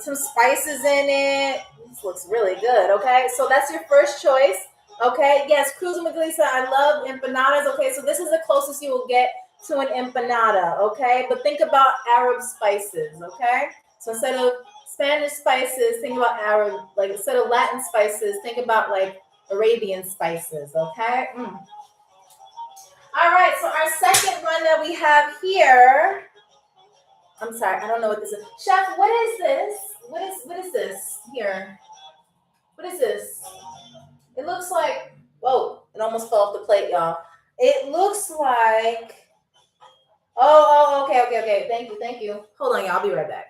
some spices in it. This looks really good, okay? So that's your first choice, okay? Yes, Cruz Maglisa, I love empanadas, okay? So this is the closest you will get to an empanada, okay? But think about Arab spices, okay? So instead of Spanish spices, think about Arab, like instead of Latin spices, think about like Arabian spices, okay? All right, so our second one that we have here, I'm sorry, I don't know what this is. Chef, what is this? What is this here? What is this? It looks like, whoa, it almost fell off the plate, y'all. It looks like, okay. Thank you. Hold on, y'all, I'll be right back.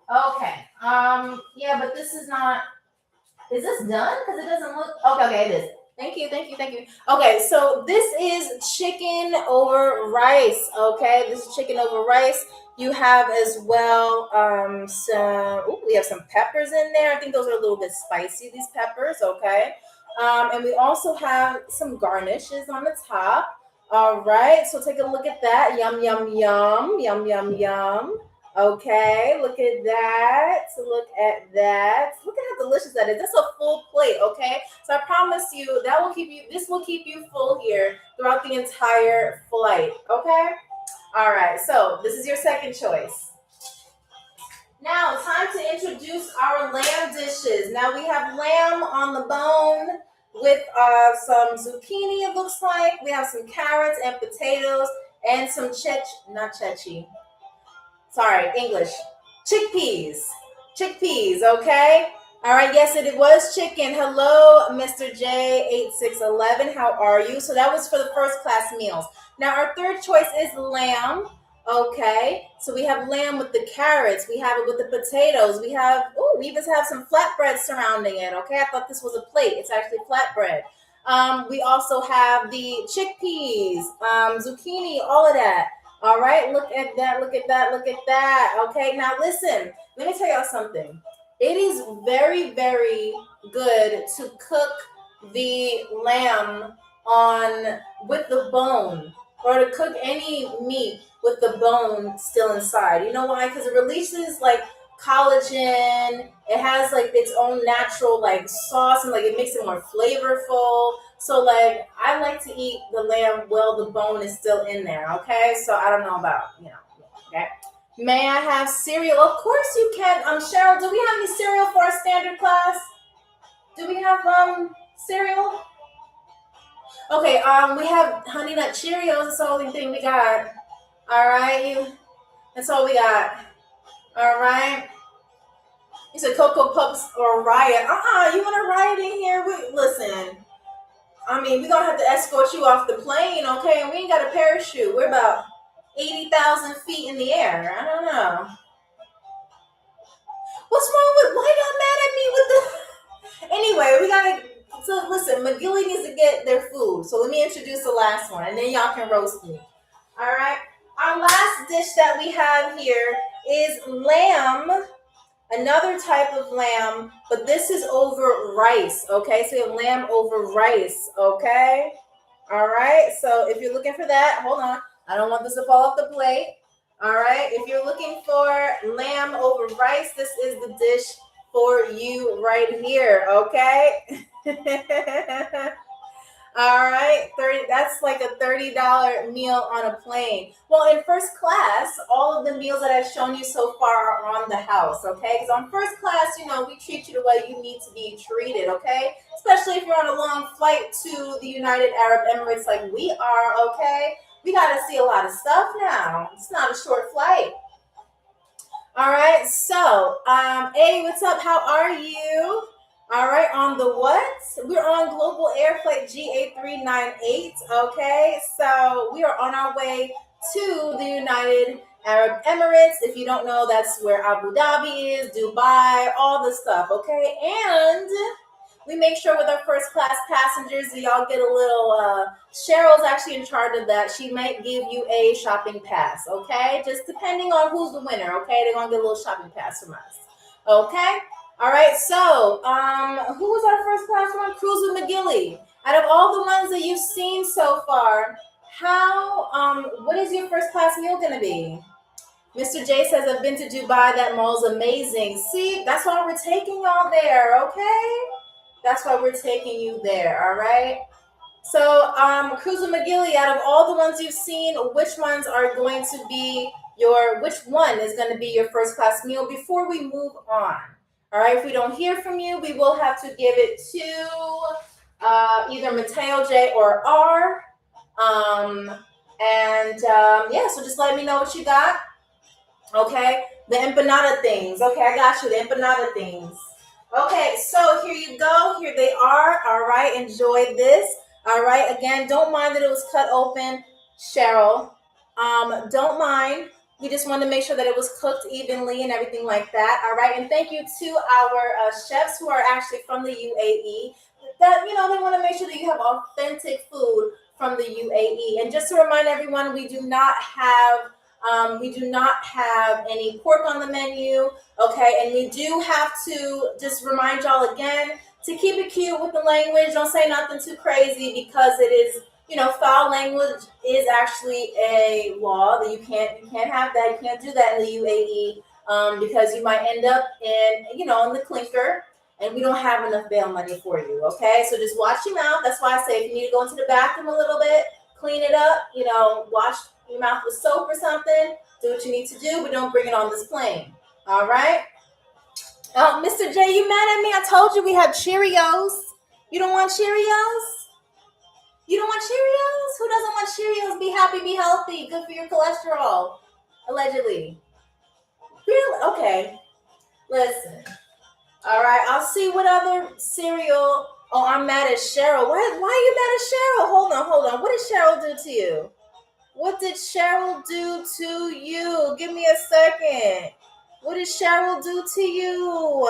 Okay, yeah, but this is not, is this done? Because it doesn't look, okay, it is. Thank you. Okay, so this is chicken over rice, okay? This is chicken over rice. You have as well we have some peppers in there. I think those are a little bit spicy, these peppers, okay? And we also have some garnishes on the top. All right, so take a look at that. Yum. Okay, look at that. Look at how delicious that is. That's a full plate, okay? So I promise you this will keep you full here throughout the entire flight, okay? All right, so this is your second choice. Now, time to introduce our lamb dishes. Now we have lamb on the bone with some zucchini, it looks like. We have some carrots and potatoes and some chickpeas, okay? All right, yes, it was chicken. Hello, Mr. J8611, how are you? So that was for the first class meals. Now our third choice is lamb, okay? So we have lamb with the carrots, we have it with the potatoes, we even have some flatbread surrounding it, okay? I thought this was a plate, it's actually flatbread. We also have the chickpeas, zucchini, all of that. All right, look at that. Okay, now listen, let me tell y'all something. It is very, very good to cook the lamb with the bone, or to cook any meat with the bone still inside. You know why? Because it releases like collagen. It has like its own natural like sauce, and like it makes it more flavorful. So like I like to eat the lamb while the bone is still in there, okay? So I don't know about, okay? May I have cereal? Of course you can. Cheryl, do we have any cereal for our standard class? Do we have cereal? Okay, we have Honey Nut Cheerios. That's the only thing we got. All right, that's all we got. All right. You said Cocoa Puffs or Riot. You want a Riot in here? Listen. I mean, we're going to have to escort you off the plane, okay? And we ain't got a parachute. We're about 80,000 feet in the air. I don't know. What's wrong with, why y'all mad at me with the... Anyway, we got to... So, listen, McGilly needs to get their food. So, let me introduce the last one, and then y'all can roast me. All right? Our last dish that we have here is lamb. Another type of lamb, but this is over rice, okay? So you have lamb over rice, okay? All right, so if you're looking for that, hold on. I don't want this to fall off the plate. All right. If you're looking for lamb over rice, this is the dish for you right here. Okay. All right, 30. That's like a $30 meal on a plane. Well, in first class, all of the meals that I've shown you so far are on the house, okay? Because on first class, we treat you the way you need to be treated, okay? Especially if you're on a long flight to the United Arab Emirates like we are, okay? We got to see a lot of stuff now. It's not a short flight. All right, so hey, what's up? How are you? All right, on the what? We're on Global Air Flight GA398. Okay, so we are on our way to the United Arab Emirates. If you don't know, that's where Abu Dhabi is, Dubai, all the stuff. Okay, and we make sure with our first class passengers that y'all get a little Cheryl's actually in charge of that. She might give you a shopping pass, okay? Just depending on who's the winner, okay? They're gonna get a little shopping pass from us. Okay? All right, so who was our first class one? Cruise with McGilly. Out of all the ones that you've seen so far, what is your first class meal gonna be? Mr. J says, I've been to Dubai. That mall's amazing. See, that's why we're taking y'all there, okay? That's why we're taking you there, all right? So, Cruiser McGilly, out of all the ones you've seen, which ones are going to be which one is going to be your first class meal before we move on? All right, if we don't hear from you, we will have to give it to either Mateo J or R. Yeah, so just let me know what you got. Okay, the empanada things. Okay, I got you, the empanada things. Okay, so here you go. Here they are. All right, enjoy this. All right, again, don't mind that it was cut open, Cheryl. Don't mind. We just want to make sure that it was cooked evenly and everything like that. All right, and thank you to our chefs who are actually from the UAE. That they want to make sure that you have authentic food from the UAE. And just to remind everyone, we do not have any pork on the menu, okay? And we do have to just remind y'all again to keep it cute with the language. Don't say nothing too crazy because it is, foul language is actually a law that you can't have that. You can't do that in the UAE because you might end up in the clinker. And we don't have enough bail money for you, okay? So just watch your mouth. That's why I say if you need to go into the bathroom a little bit, clean it up, wash your mouth with soap or something. Do what you need to do, but don't bring it on this plane. All right? Oh, Mr. J, you mad at me? I told you we had Cheerios. You don't want Cheerios? You don't want Cheerios? Who doesn't want Cheerios? Be happy, be healthy. Good for your cholesterol. Allegedly. Really? Okay. Listen. All right. I'll see what other cereal. Oh, I'm mad at Cheryl. Why are you mad at Cheryl? Hold on. What did Cheryl do to you? What did Cheryl do to you? Give me a second. What did Cheryl do to you?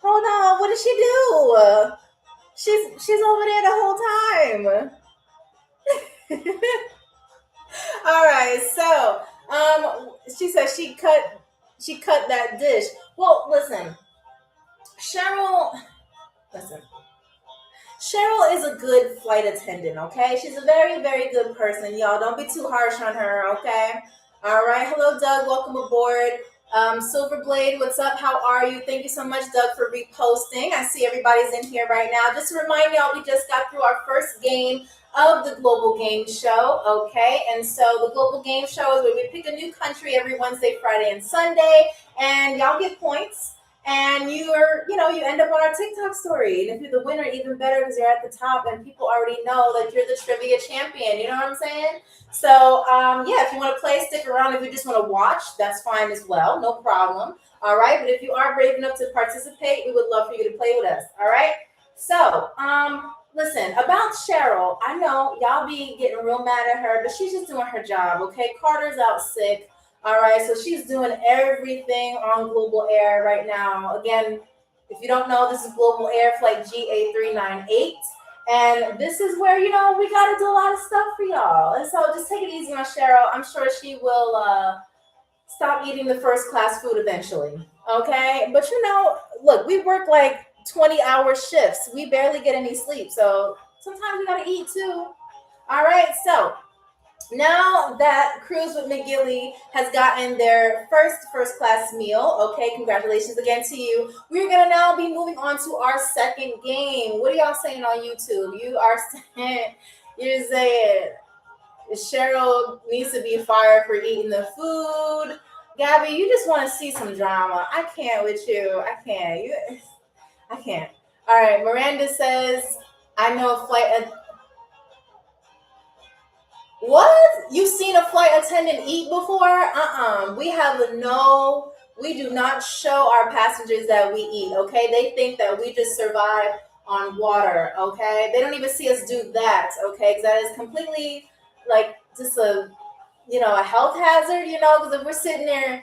Hold on. What did she do? She's over there the whole time. All right. So, she said she cut that dish. Well, listen. Cheryl is a good flight attendant, okay? She's a very, very good person. Y'all, don't be too harsh on her, okay? All right. Hello, Doug. Welcome aboard. Silverblade, what's up? How are you? Thank you so much, Doug, for reposting. I see everybody's in here right now. Just to remind y'all, we just got through our first game of the Global Game Show, okay? And so the Global Game Show is where we pick a new country every Wednesday, Friday, and Sunday, and y'all get points. And you end up on our TikTok story. And if you're the winner, even better because you're at the top and people already know that you're the trivia champion. You know what I'm saying? So, if you want to play, stick around. If you just want to watch, that's fine as well. No problem. All right. But if you are brave enough to participate, we would love for you to play with us. All right. So, listen, about Cheryl, I know y'all be getting real mad at her, but she's just doing her job. Okay. Carter's out sick. All right, so she's doing everything on Global Air right now. Again, if you don't know, this is Global Air Flight GA398. And this is where, we got to do a lot of stuff for y'all. And so just take it easy on Cheryl. I'm sure she will stop eating the first class food eventually. Okay? But, look, we work like 20-hour shifts. We barely get any sleep. So sometimes we got to eat too. All right, so Now that Cruise with McGilly has gotten their first class meal, okay, congratulations again to you. We're gonna now be moving on to our second game. What are y'all saying on YouTube? You're saying Cheryl needs to be fired for eating the food. Gabby, you just want to see some drama. I can't with you. I can't. All right, Miranda says, I know a flight. What? You've seen a flight attendant eat before? We do not show our passengers that we eat, okay? They think that we just survive on water, okay? They don't even see us do that, okay? Because that is completely like just a health hazard, because if we're sitting there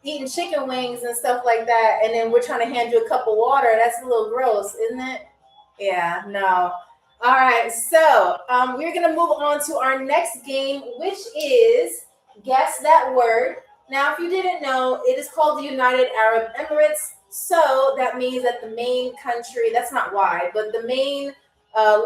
eating chicken wings and stuff like that, and then we're trying to hand you a cup of water, that's a little gross, isn't it? Yeah, no. All right, so we're going to move on to our next game, which is Guess That Word. Now, if you didn't know, it is called the United Arab Emirates. So that means that the main country, that's not why, but the main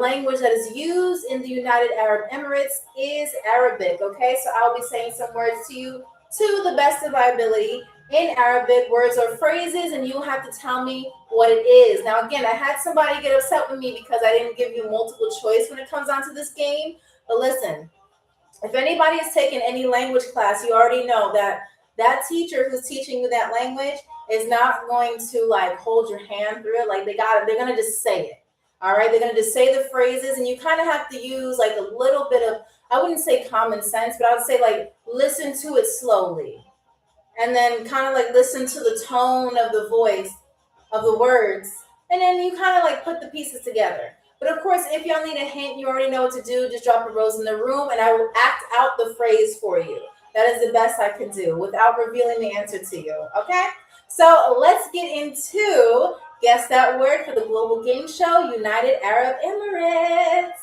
language that is used in the United Arab Emirates is Arabic, okay? So I'll be saying some words to you to the best of my ability in Arabic, words or phrases, and you'll have to tell me what it is. Now, again, I had somebody get upset with me because I didn't give you multiple choice when it comes down to this game. But listen, if anybody has taken any language class, you already know that that teacher who's teaching you that language is not going to like hold your hand through it. Like they're going to just say it. All right. They're going to just say the phrases, and you kind of have to use like a little bit of, I wouldn't say common sense, but I would say like listen to it slowly. And then kind of like listen to the tone of the voice of the words. And then you kind of like put the pieces together. But of course, if y'all need a hint, you already know what to do. Just drop a rose in the room and I will act out the phrase for you. That is the best I can do without revealing the answer to you. Okay? So let's get into Guess That Word for the Global Game Show, United Arab Emirates.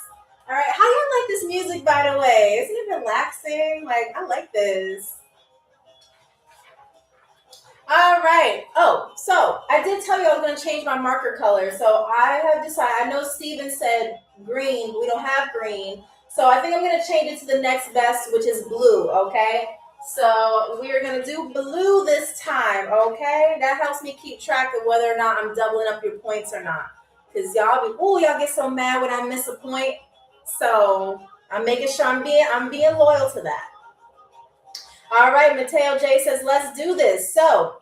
All right. How do you like this music, by the way? Isn't it relaxing? Like, I like this. All right. Oh, so I did tell you I was going to change my marker color. So I have decided, I know Steven said green, but we don't have green. So I think I'm going to change it to the next best, which is blue, okay? So we are going to do blue this time, okay? That helps me keep track of whether or not I'm doubling up your points or not. Because y'all get so mad when I miss a point. So I'm making sure I'm being loyal to that. All right, Mateo J says, let's do this. So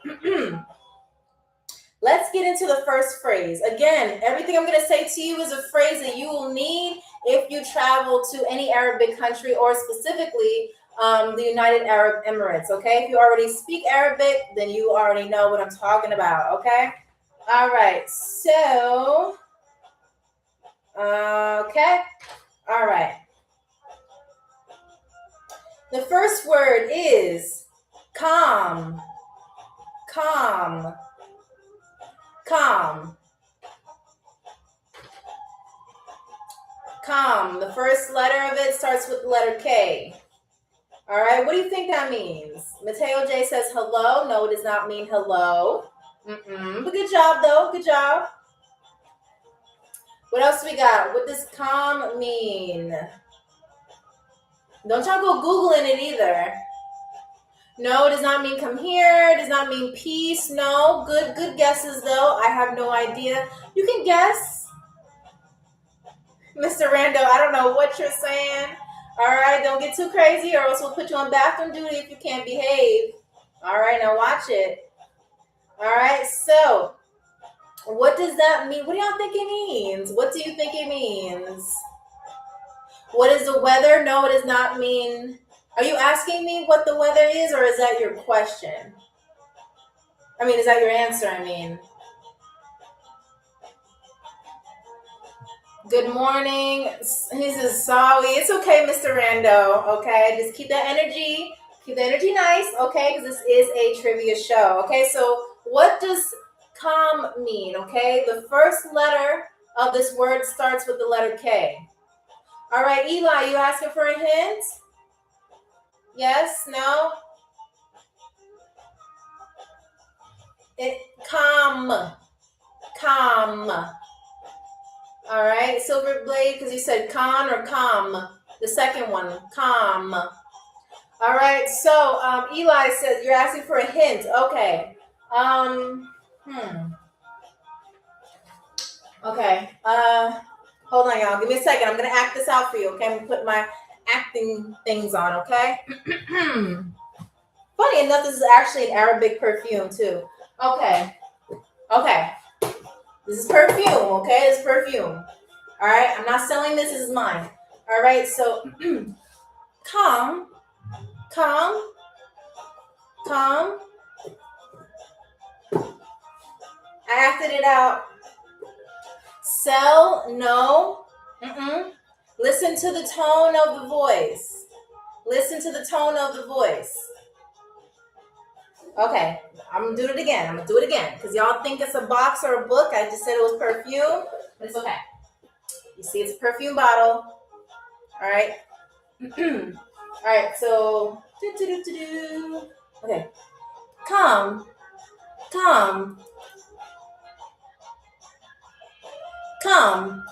let's get into the first phrase. Again, everything I'm going to say to you is a phrase that you will need if you travel to any Arabic country or specifically the United Arab Emirates, okay? If you already speak Arabic, then you already know what I'm talking about, okay? All right, so, okay, all right. The first word is calm, calm, calm, calm. The first letter of it starts with the letter K. All right, what do you think that means? Mateo J says hello. No, it does not mean hello. But good job, though. Good job. What else we got? What does calm mean? Don't y'all go Googling it either. No, it does not mean come here. It does not mean peace. No, good guesses, though. I have no idea. You can guess. Mr. Rando, I don't know what you're saying. All right, don't get too crazy or else we'll put you on bathroom duty if you can't behave. All right, now watch it. All right, so what does that mean? What do y'all think it means? What do you think it means? What is the weather? No, it does not mean. Are you asking me what the weather is, or is that your question? I mean, is that your answer? I mean. Good morning. He says, sorry. It's okay, Mr. Rando. Okay, just keep that energy. Keep the energy nice, okay? Because this is a trivia show. Okay, so what does calm mean? Okay, the first letter of this word starts with the letter K. All right, Eli, you asking for a hint? Yes? No? Calm. Calm. All right, Silver Blade, because you said con or calm. The second one, calm. All right. So Eli says you're asking for a hint. Okay. Um. Okay. Hold on, y'all. Give me a second. I'm gonna act this out for you. Okay. I'm gonna put my acting things on. Okay. Funny enough, this is actually an Arabic perfume too. Okay. Okay. This is perfume. Okay. It's perfume. All right. I'm not selling this. This is mine. All right. So, calm, calm, calm. I acted it out. Sell, no. Mm-mm. Listen to the tone of the voice. Listen to the tone of the voice. Okay, I'm gonna do it again. I'm gonna do it again because y'all think it's a box or a book. I just said it was perfume, but it's okay. You see, it's a perfume bottle. All right. All right. So, okay. Come, come, come.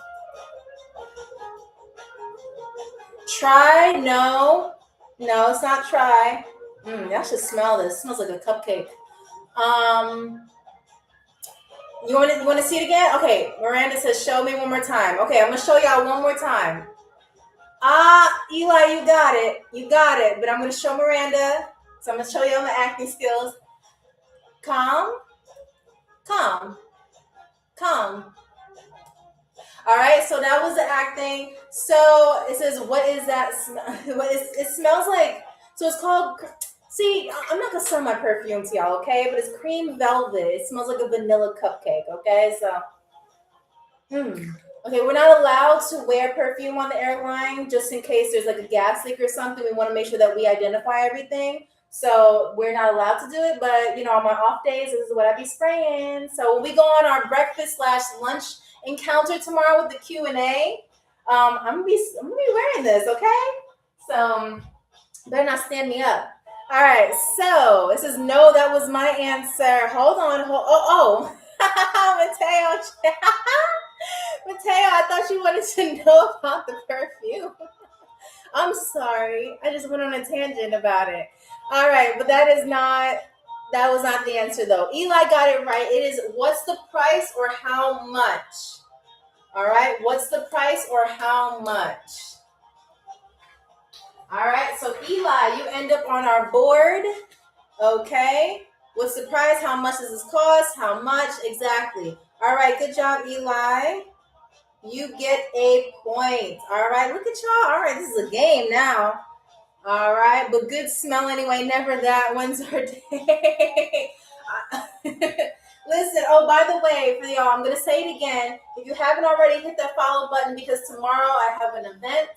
Try, no. No, it's not try. Y'all should smell this. It smells like a cupcake. You want to see it again? Okay, Miranda says, show me one more time. Okay, I'm going to show y'all one more time. Eli, you got it. You got it. But I'm going to show Miranda. So I'm going to show you my acting skills. Calm. Calm. Calm. All right, so that was the acting. So it says, what is that smell? It smells like, so it's called, see, I'm not going to sell my perfume to y'all, okay? But it's cream velvet. It smells like a vanilla cupcake, okay? So, Okay, we're not allowed to wear perfume on the airline just in case there's like a gas leak or something. We want to make sure that we identify everything. So we're not allowed to do it. But, on my off days, this is what I be spraying. So when we go on our breakfast/lunch encounter tomorrow with the Q&A, I'm gonna be wearing this, okay? So better not stand me up. All right, so it says no, that was my answer. Hold on, Mateo. Mateo, I thought you wanted to know about the perfume. I'm sorry. I just went on a tangent about it. All right, but that was not the answer though. Eli got it right. It is what's the price or how much? All right, what's the price or how much? All right, so Eli, you end up on our board. Okay, what's the price? How much does this cost? How much? Exactly. All right, good job, Eli. You get a point. All right, look at y'all. All right, this is a game now. All right, but good smell anyway. Never that. When's our day? Listen, by the way, for y'all, I'm going to say it again. If you haven't already, hit that follow button because tomorrow I have an event,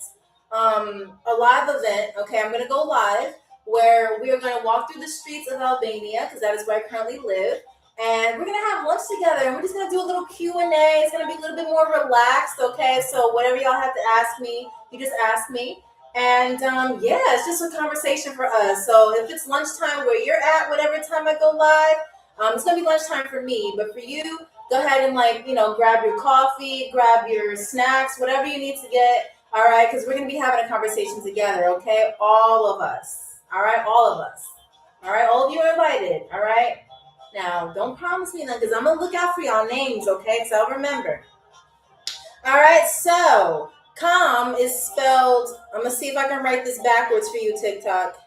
a live event. Okay, I'm going to go live where we are going to walk through the streets of Albania because that is where I currently live. And we're going to have lunch together and we're just going to do a little Q&A. It's going to be a little bit more relaxed, okay? So whatever y'all have to ask me, you just ask me. And it's just a conversation for us. So if it's lunchtime where you're at, whatever time I go live, it's going to be lunchtime for me. But for you, go ahead and grab your coffee, grab your snacks, whatever you need to get. All right, because we're going to be having a conversation together, okay? All of us. All right, all of us. All right, all of you are invited, all right? Now, don't promise me that because I'm going to look out for y'all names, okay? Because I'll remember. All right, so calm is spelled, I'm going to see if I can write this backwards for you, TikTok.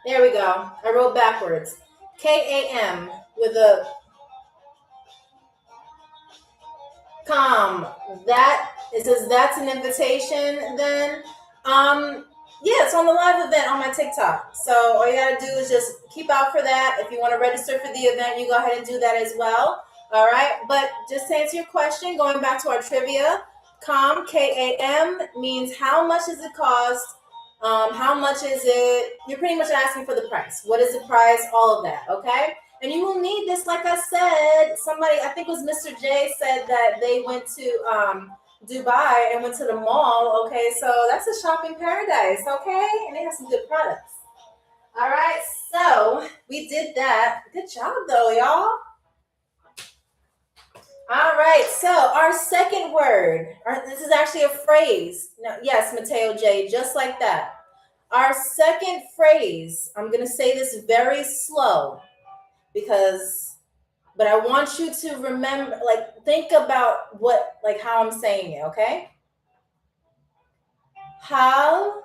There we go. I wrote backwards. K-A-M with a calm. It says that's an invitation then. It's on the live event on my TikTok. So all you gotta do is just keep out for that. If you want to register for the event, you go ahead and do that as well. All right. But just to answer your question, going back to our trivia, CAM, K-A-M, means how much does it cost? How much is it? You're pretty much asking for the price. What is the price? All of that. Okay. And you will need this, like I said. Somebody, I think it was Mr. J, said that they went to Dubai and went to the mall. Okay, so that's a shopping paradise. Okay, and they have some good products. All right, so we did that. Good job, though, y'all. All right, so our second word, this is actually a phrase. No, yes, Mateo J, just like that. Our second phrase, I'm going to say this very slow but I want you to remember, like, think about how I'm saying it, okay? Hal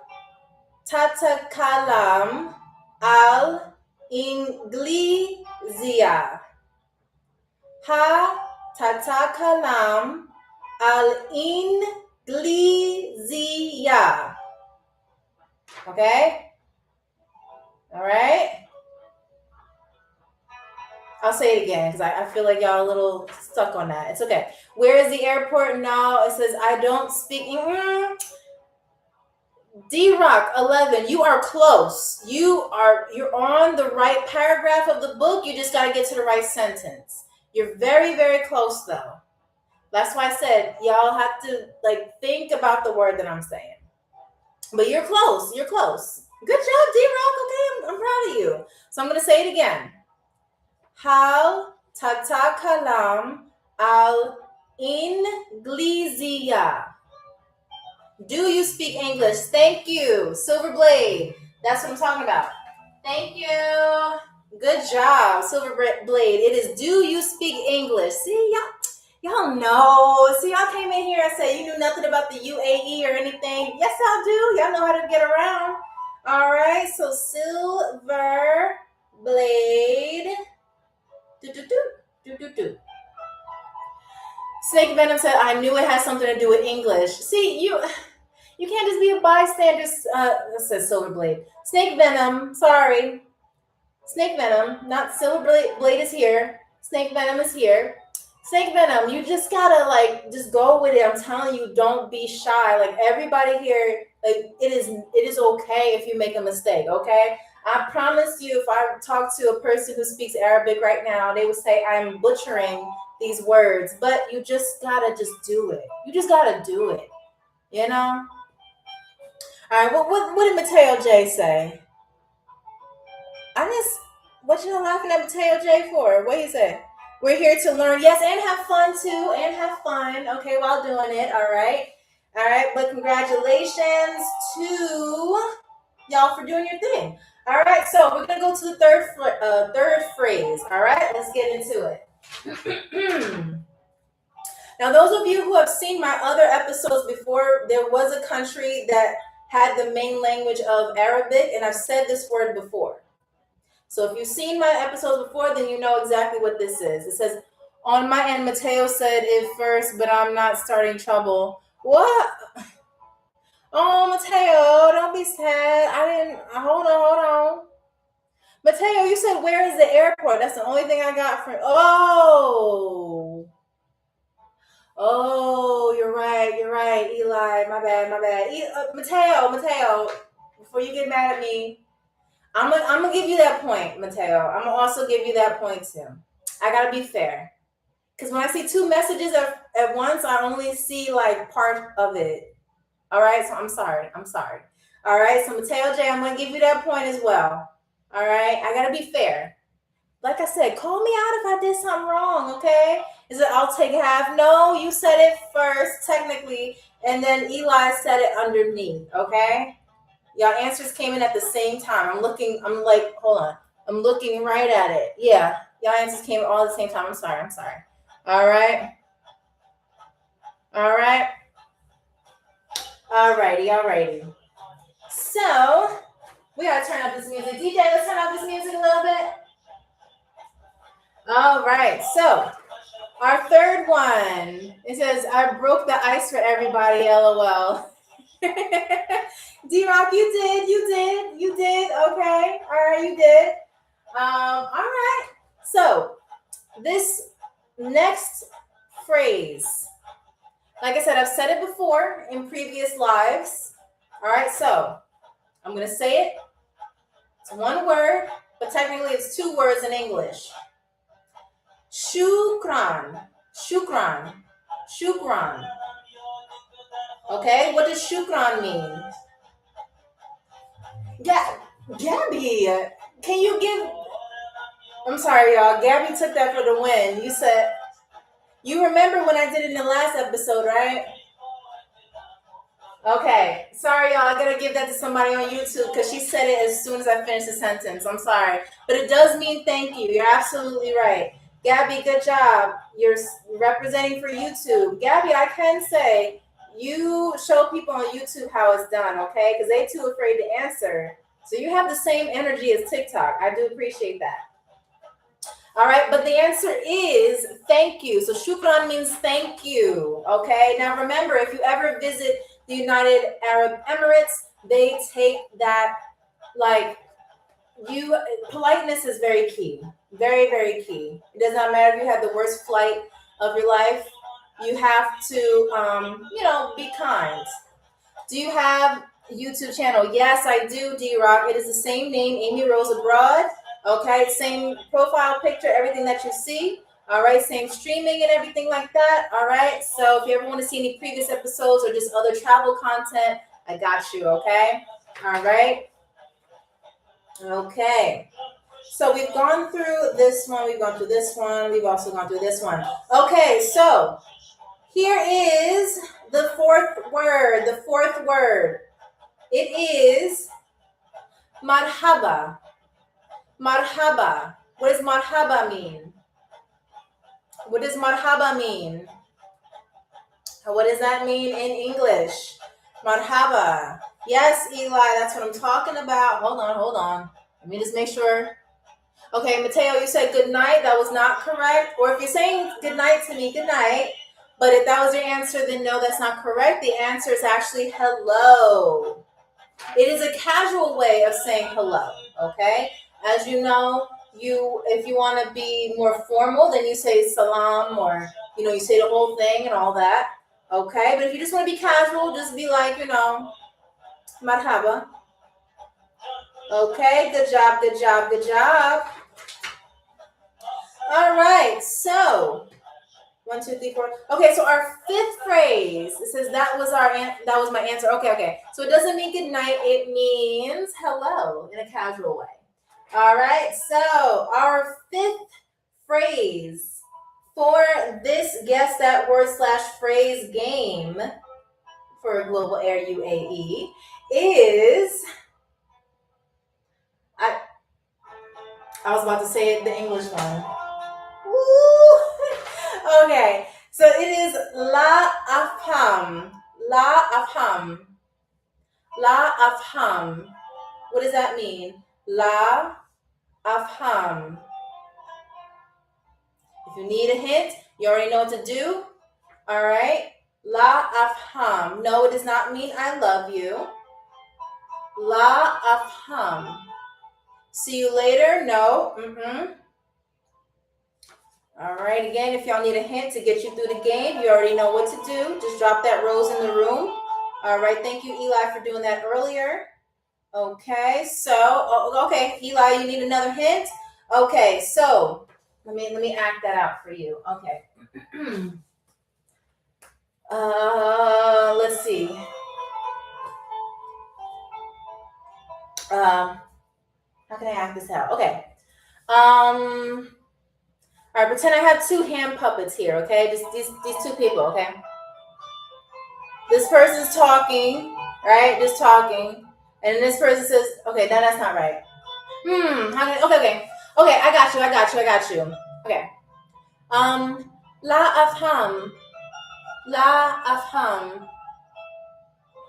tatakalam al Inglizia. Ha tatakalam al Inglizia. Okay? All right? I'll say it again because I feel like y'all a little stuck on that. It's okay. Where is the airport? No, it says I don't speak. D-Rock 11, you are close. You're on the right paragraph of the book. You just got to get to the right sentence. You're very, very close though. That's why I said y'all have to think about the word that I'm saying. But you're close. You're close. Good job, D-Rock. Okay, I'm proud of you. So I'm going to say it again. Hal tatakalam al Inglizia. Do you speak English? Thank you. Silver Blade. That's what I'm talking about. Thank you. Good job, Silver Blade. It is do you speak English? See, y'all know. See, y'all came in here and said you knew nothing about the UAE or anything. Yes, y'all do. Y'all know how to get around. All right, so Silver Blade. Snake Venom said, I knew it had something to do with English. See, you can't just be a bystander, says Silver Blade. Snake Venom, sorry. Snake Venom, not Silver Blade is here. Snake Venom is here. Snake Venom, you just gotta just go with it. I'm telling you, don't be shy. Like everybody here, it is okay if you make a mistake, okay? I promise you, if I talk to a person who speaks Arabic right now, they would say I'm butchering these words, but you just gotta do it. You just gotta do it, you know? All right, what did Mateo J say? What you laughing at Mateo J for? What do you say? We're here to learn, yes, and have fun too, okay, while doing it, all right? All right, but congratulations to y'all for doing your thing. All right, so we're gonna go to the third phrase, all right? Let's get into it. Now, those of you who have seen my other episodes before, there was a country that had the main language of Arabic, and I've said this word before. So if you've seen my episodes before, then you know exactly what this is. It says, on my end, Mateo said it first, but I'm not starting trouble. What? Oh, Mateo, don't be sad. Hold on. Mateo, you said, where is the airport? That's the only thing I got from, Oh, you're right, Eli. My bad. Mateo, before you get mad at me, I'm gonna give you that point, Mateo. I'm gonna also give you that point too. I gotta be fair, because when I see two messages at once, I only see part of it. All right, so I'm sorry. All right, so Mateo J, I'm gonna give you that point as well. All right, I gotta be fair. Like I said, call me out if I did something wrong, okay? Is it I'll take half? No, you said it first, technically, and then Eli said it underneath, okay? Y'all answers came in at the same time. I'm looking right at it. Yeah, y'all answers came all at the same time. I'm sorry. All right. Alrighty. So, we gotta turn up this music. DJ, let's turn up this music a little bit. All right, so our third one, it says, I broke the ice for everybody, LOL. D-Rock, you did. Okay, all right, you did. All right, so this next phrase, like I said, I've said it before in previous lives. All right, so I'm going to say it. It's one word, but technically it's two words in English. Shukran. Okay, what does shukran mean? Gabby, can you give... I'm sorry, y'all. Gabby took that for the win. You said... You remember when I did it in the last episode, right? Okay. Sorry, y'all. I gotta give that to somebody on YouTube because she said it as soon as I finished the sentence. I'm sorry. But it does mean thank you. You're absolutely right. Gabby, good job. You're representing for YouTube. Gabby, I can say you show people on YouTube how it's done, okay? Because they too afraid to answer. So you have the same energy as TikTok. I do appreciate that. All right, but the answer is thank you. So shukran means thank you. Okay, now remember, if you ever visit the United Arab Emirates, they take that like you politeness is very key. Very, very key. It does not matter if you have the worst flight of your life, you have to be kind. Do you have a YouTube channel? Yes, I do, D-Rock. It is the same name, Amy Rose Abroad. Okay, same profile picture, everything that you see. All right, same streaming and everything like that. All right, so if you ever want to see any previous episodes or just other travel content, I got you, okay? All right. Okay. So we've gone through this one, we've gone through this one, we've also gone through this one. Okay, so here is the fourth word. The fourth word. It is marhaba. Marhaba. What does marhaba mean? What does marhaba mean? What does that mean in English? Marhaba. Yes, Eli, that's what I'm talking about. Hold on. Let me just make sure. Okay, Mateo, you said good night. That was not correct. Or if you're saying good night to me, good night. But if that was your answer, then no, that's not correct. The answer is actually hello. It is a casual way of saying hello, okay? As you know, if you want to be more formal, then you say salam, or you say the whole thing and all that, okay? But if you just want to be casual, just be like, marhaba. Okay, good job. All right, so 1, 2, 3, 4. Okay, so our fifth phrase, it says that was my answer. Okay. So it doesn't mean good night, it means hello in a casual way. All right, so our fifth phrase for this Guess That Word / phrase game for Global Air UAE is, I was about to say it, the English one. Woo! Okay, so it is la afham. La afham. La afham. What does that mean? La afham. If you need a hint, you already know what to do. All right. La afham. No, it does not mean I love you. La afham. See you later. No. All right. Again, if y'all need a hint to get you through the game, you already know what to do. Just drop that rose in the room. All right. Thank you, Eli, for doing that earlier. Okay. So, okay, Eli, you need another hint. Okay. So let me act that out for you. Okay. Let's see. How can I act this out? Okay. All right, pretend I have two hand puppets here, okay? Just these two people, okay? This person's talking, right? Just talking. And then this person says, okay, that's not right. Okay. Okay, I got you. Okay. La afham. La afham.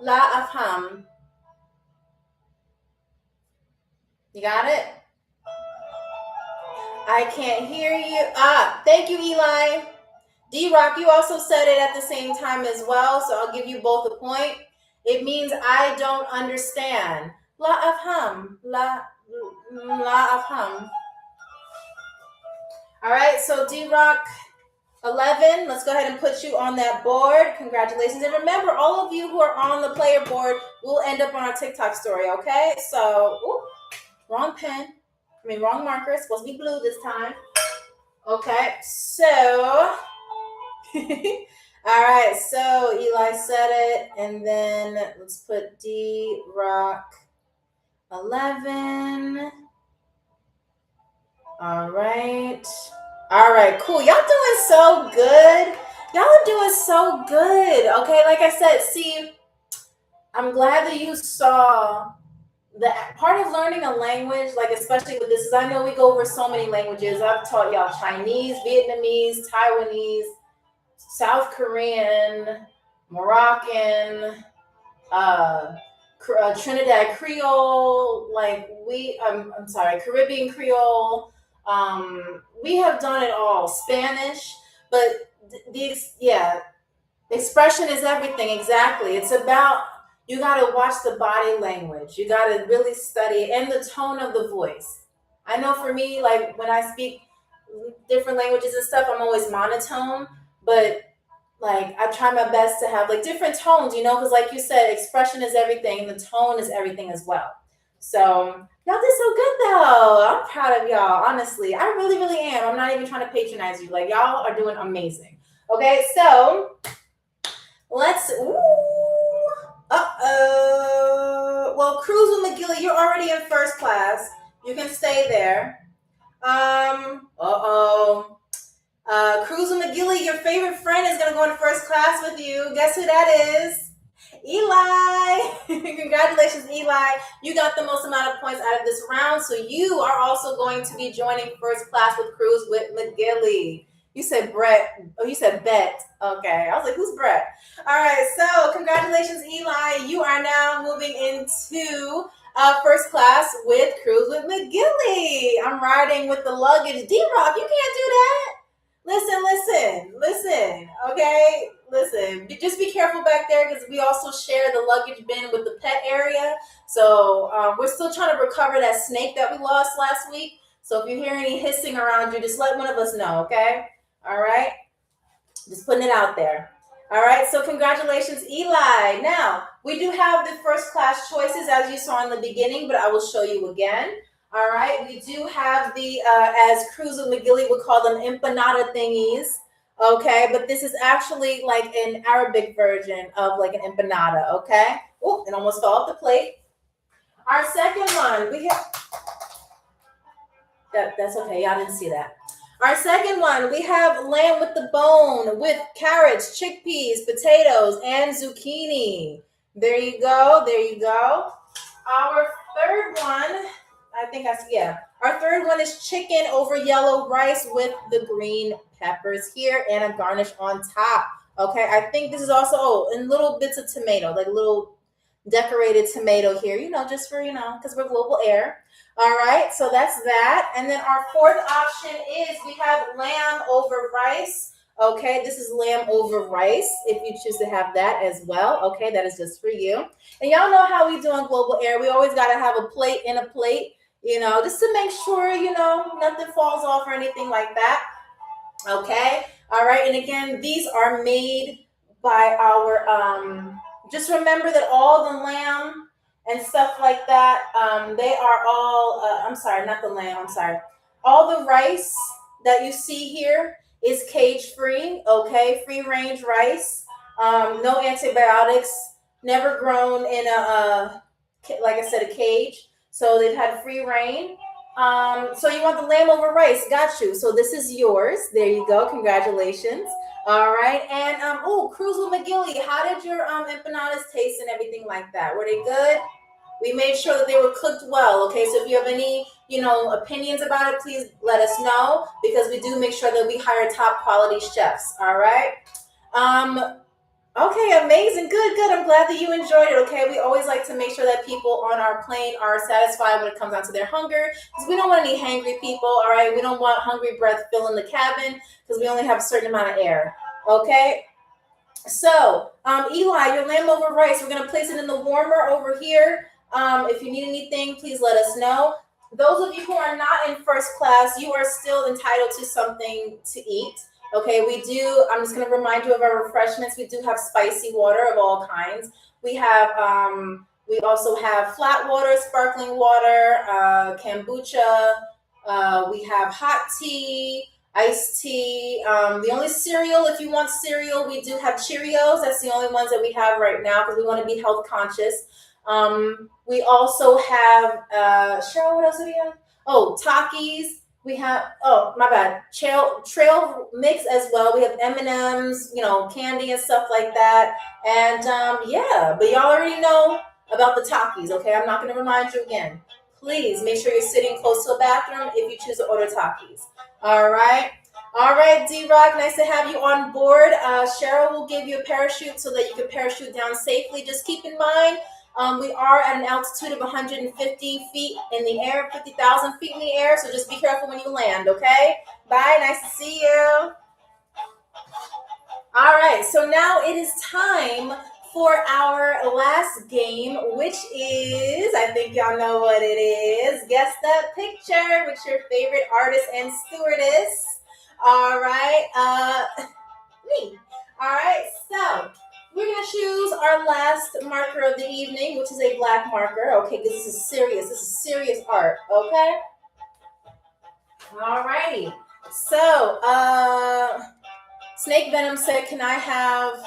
La afham. You got it? I can't hear you. Thank you, Eli. D-Rock, you also said it at the same time as well, so I'll give you both a point. It means I don't understand. La afham. La afham. All right, so D-Rock 11, let's go ahead and put you on that board. Congratulations. And remember, all of you who are on the player board will end up on our TikTok story, okay? So, wrong marker. It's supposed to be blue this time. Okay, so... All right, so Eli said it, and then let's put D-Rock 11. All right. All right, cool. Y'all doing so good. Y'all are doing so good. Okay, like I said, see, I'm glad that you saw the part of learning a language, like especially with this, is I know we go over so many languages. I've taught y'all Chinese, Vietnamese, Taiwanese, South Korean, Moroccan, uh, Trinidad Creole, like I'm sorry, Caribbean Creole. We have done it all. Spanish, but yeah, expression is everything. Exactly. It's about you got to watch the body language. You got to really study it and the tone of the voice. I know for me, like when I speak different languages and stuff, I'm always monotone, but like I try my best to have like different tones, because like you said, expression is everything. The tone is everything as well. So y'all did so good though. I'm proud of y'all. Honestly, I really, really am. I'm not even trying to patronize you. Like y'all are doing amazing. Okay, so let's. Well, Cruise with McGilly, you're already in first class. You can stay there. Cruz and McGilly, your favorite friend is going to go in first class with you. Guess who that is? Eli. Congratulations, Eli. You got the most amount of points out of this round, so you are also going to be joining first class with Cruz with McGilly. You said Brett. Oh, you said Bet. Okay. I was like, who's Brett? All right. So congratulations, Eli. You are now moving into first class with Cruz with McGilly. I'm riding with the luggage. D-Rock, you can't do that. Listen. Okay, listen. Just be careful back there because we also share the luggage bin with the pet area. So we're still trying to recover that snake that we lost last week. So if you hear any hissing around you, just let one of us know. Okay. All right. Just putting it out there. All right. So congratulations, Eli. Now we do have the first class choices as you saw in the beginning, but I will show you again. All right, we do have the, as Cruz and McGilly would call them, empanada thingies. Okay, but this is actually like an Arabic version of like an empanada. Okay. Oh, it almost fell off the plate. Our second one, we have. That's okay. Y'all didn't see that. Our second one, we have lamb with the bone with carrots, chickpeas, potatoes, and zucchini. There you go. There you go. Our third one. Our third one is chicken over yellow rice with the green peppers here and a garnish on top. Okay, I think this is also, and little bits of tomato, like little decorated tomato here, just for, because we're Global Air. All right, so that's that. And then our fourth option is we have lamb over rice. Okay, this is lamb over rice if you choose to have that as well. Okay, that is just for you. And y'all know how we do on Global Air. We always got to have a plate in a plate, just to make sure, nothing falls off or anything like that. Okay. All right. And again, these are made by our, just remember that all the lamb and stuff like that, they are all, I'm sorry, not the lamb. I'm sorry. All the rice that you see here is cage free. Okay. Free range rice. No antibiotics, never grown in like I said, a cage. So they've had free reign. So you want the lamb over rice. Got you. So this is yours. There you go. Congratulations. All right. And Cruz with McGilly, how did your empanadas taste and everything like that? Were they good? We made sure that they were cooked well. Okay. So if you have any, opinions about it, please let us know because we do make sure that we hire top quality chefs. All right. Okay, amazing. Good. I'm glad that you enjoyed it. Okay, we always like to make sure that people on our plane are satisfied when it comes down to their hunger because we don't want any hangry people. All right, we don't want hungry breath filling the cabin because we only have a certain amount of air. Okay, so Eli, your lamb over rice, we're going to place it in the warmer over here. If you need anything, please let us know. Those of you who are not in first class, you are still entitled to something to eat. Okay, I'm just going to remind you of our refreshments. We do have spicy water of all kinds. We also have flat water, sparkling water, kombucha. We have hot tea, iced tea. The only cereal, if you want cereal, we do have Cheerios. That's the only ones that we have right now because we want to be health conscious. We also have, Cheryl, what else do we have? Oh, Takis. We have, oh, my bad, trail mix as well. We have M&Ms, candy and stuff like that. And yeah, but y'all already know about the Takis, okay? I'm not going to remind you again. Please make sure you're sitting close to a bathroom if you choose to order Takis. All right. All right, D-Rock, nice to have you on board. Cheryl will give you a parachute so that you can parachute down safely. Just keep in mind, we are at an altitude of 150 feet in the air, 50,000 feet in the air, so just be careful when you land, okay? Bye, nice to see you. All right, so now it is time for our last game, which is, I think y'all know what it is. Guess that picture with your favorite artist and stewardess. All right, me. All right, so we're going to choose our last marker of the evening, which is a black marker. Okay, because this is serious. This is serious art, okay? All righty. So, Snake Venom said, can I have,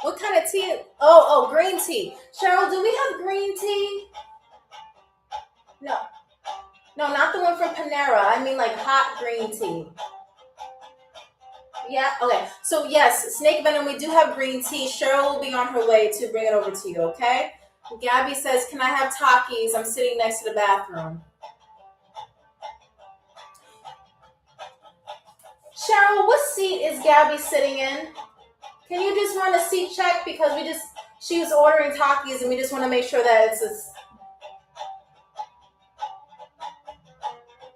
what kind of tea? Oh, green tea. Cheryl, do we have green tea? No, not the one from Panera. I mean like hot green tea. Yeah, okay. So yes, Snake Venom, we do have green tea. Cheryl will be on her way to bring it over to you, okay? Gabby says, can I have Takis? I'm sitting next to the bathroom. Cheryl, what seat is Gabby sitting in? Can you just run a seat check? Because she was ordering Takis and we just want to make sure that it's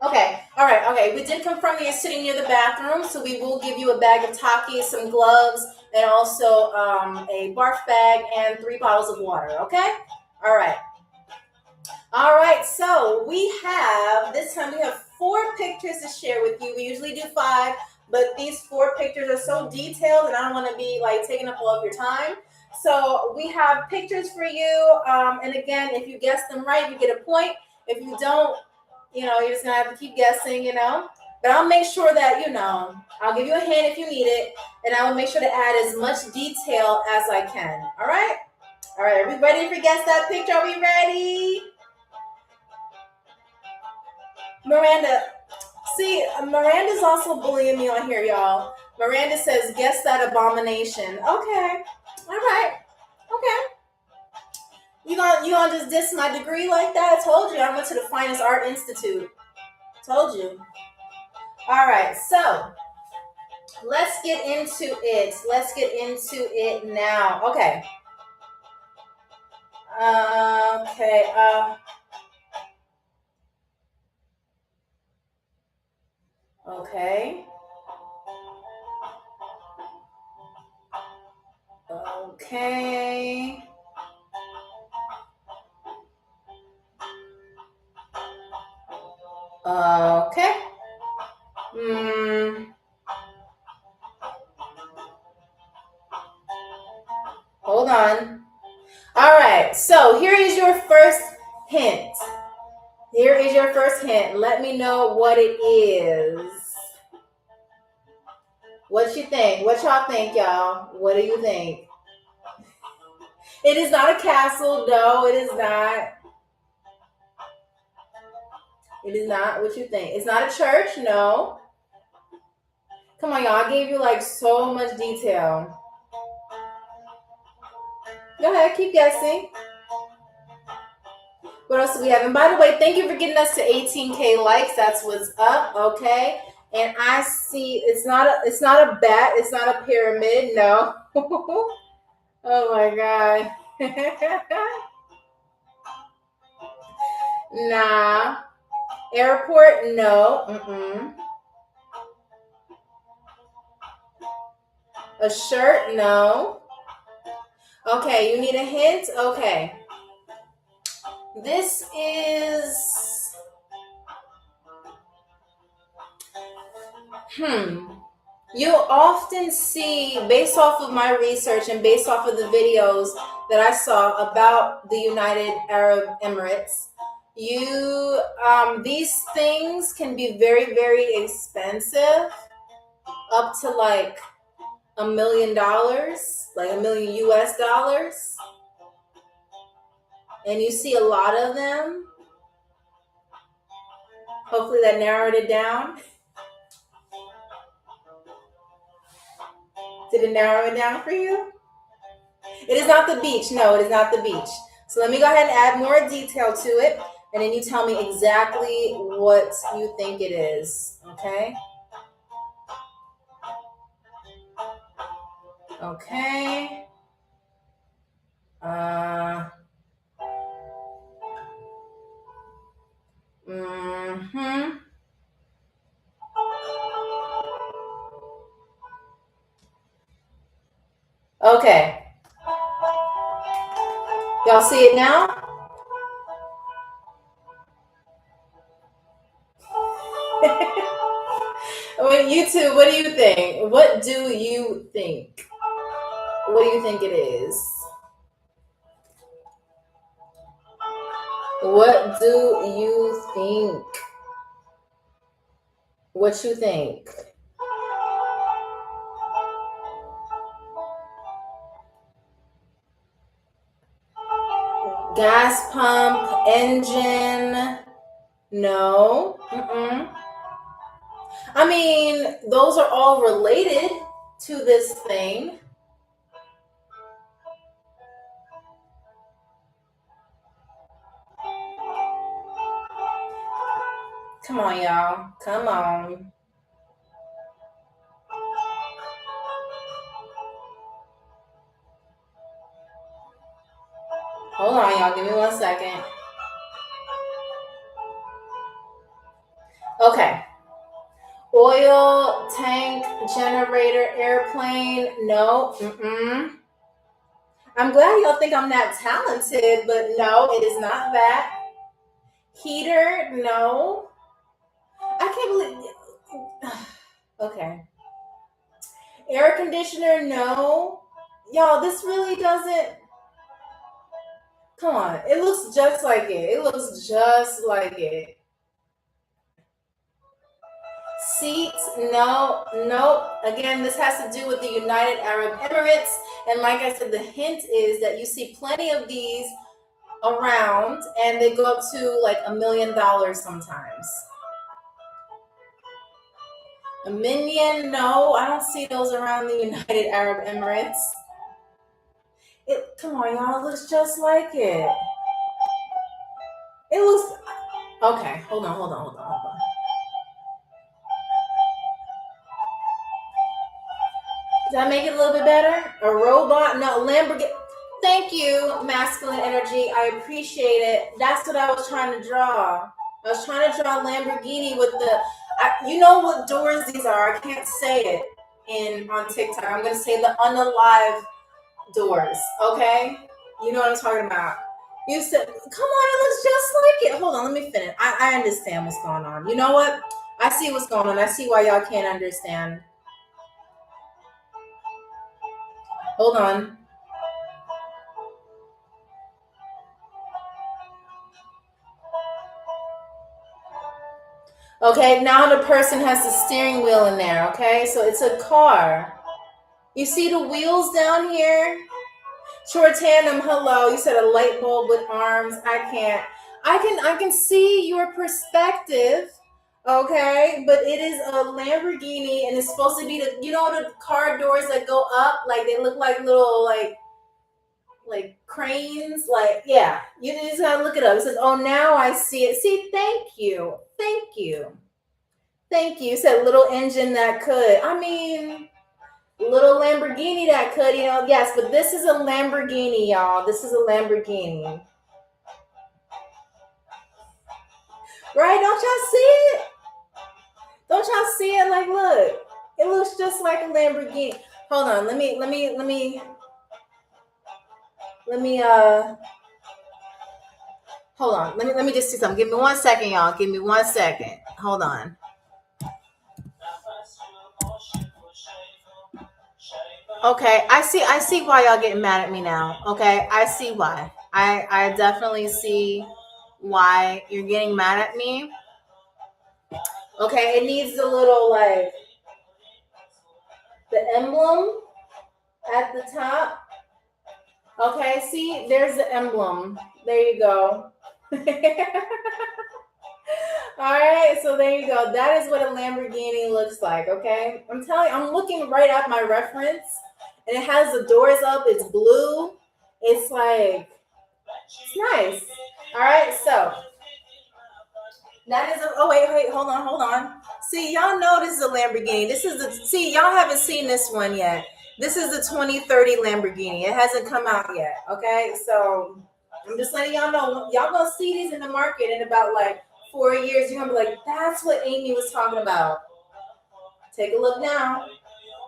okay. All right. Okay. We did confirm that you're sitting near the bathroom, so we will give you a bag of Takis, some gloves, and also a barf bag and 3 bottles of water. Okay. All right. All right. So this time we have 4 pictures to share with you. We usually do 5, but these 4 pictures are so detailed, and I don't want to be like taking up all of your time. So we have pictures for you, and again, if you guess them right, you get a point. If you don't, you're just going to have to keep guessing, But I'll make sure that, I'll give you a hint if you need it, and I will make sure to add as much detail as I can. All right? All right, are we ready for Guess That Picture? Are we ready? Miranda. See, Miranda's also bullying me on here, y'all. Miranda says, guess that abomination. Okay. All right. Okay. You gonna just diss my degree like that? I told you I went to the Finest Art Institute. Told you. All right, so let's get into it. Let's get into it now. Okay. Okay. Okay. Okay. Hold on. All right. So here is your first hint. Here is your first hint. Let me know what it is. What you think? What y'all think, y'all? What do you think? It is not a castle. No, it is not. It is not. What you think? It's not a church. No. Come on, y'all. I gave you like so much detail. Go ahead. Keep guessing. What else do we have? And by the way, thank you for getting us to 18K likes. That's what's up. Okay. And I see it's not a bat. It's not a pyramid. No. Oh my God. Nah. Airport? No. A shirt? No. Okay, you need a hint? Okay. This is... You'll often see, based off of my research and based off of the videos that I saw about the United Arab Emirates, these things can be very, very expensive, up to like $1 million, like $1 million US. And you see a lot of them. Hopefully that narrowed it down. Did it narrow it down for you? It is not the beach. No, it is not the beach. So let me go ahead and add more detail to it. And then you tell me exactly what you think it is. Okay? Okay. Mm-hmm. Okay. Y'all see it now? YouTube, what do you think? What do you think? What do you think it is? What do you think? What you think? Gas pump, engine. No. Mm-mm. I mean, those are all related to this thing. Come on, y'all. Come on. Hold on, y'all. Give me 1 second. Okay. Oil, tank, generator, airplane. No. Mm-mm. I'm glad y'all think I'm that talented, but no, it is not that. Heater, no. I can't believe. Okay. Air conditioner, no. Y'all, this really doesn't. Come on. It looks just like it. It looks just like it. Seats, no, nope. Again, this has to do with the United Arab Emirates. And like I said, the hint is that you see plenty of these around and they go up to like $1 million sometimes. A minion, no, I don't see those around the United Arab Emirates. Come on, y'all, it looks just like it. It looks, okay, hold on. Did I make it a little bit better? A robot? No, Lamborghini. Thank you, masculine energy. I appreciate it. That's what I was trying to draw. I was trying to draw Lamborghini with the, you know what doors these are. I can't say it on TikTok. I'm going to say the unalive doors, okay? You know what I'm talking about. You said, come on, it looks just like it. Hold on, let me finish. I understand what's going on. You know what? I see what's going on. I see why y'all can't understand. Hold on. Okay, now the person has the steering wheel in there, okay? So it's a car. You see the wheels down here? Short tandem, hello. You said a light bulb with arms. I can see your perspective, okay? But it is a Lamborghini and it's supposed to be the, you know, the car doors that go up, like they look like little like cranes, like, yeah, you just gotta look it up. It says, oh, now I see it. See, thank you. You said little engine that could. I mean, little Lamborghini that could, you know, yes, but this is a Lamborghini, y'all. This is a Lamborghini. Right? Don't y'all see it? Don't y'all see it? Like, look, it looks just like a Lamborghini. Hold on, let me hold on. Let me just see something. Give me 1 second, y'all. Give me 1 second. Hold on. Okay, I see why y'all getting mad at me now. Okay, I see why. I definitely see why you're getting mad at me. Okay, it needs a little, like, the emblem at the top. Okay, see, there's the emblem. There you go. All right, so there you go. That is what a Lamborghini looks like, okay? I'm telling you, I'm looking right at my reference, and it has the doors up. It's blue. It's like, it's nice. All right, so that is oh, wait, hold on. See, y'all know this is a Lamborghini. See, y'all haven't seen this one yet. This is the 2030 Lamborghini. It hasn't come out yet, okay? So I'm just letting y'all know. Y'all gonna see these in the market in about like 4 years. You're gonna be like, that's what Amy was talking about. Take a look now.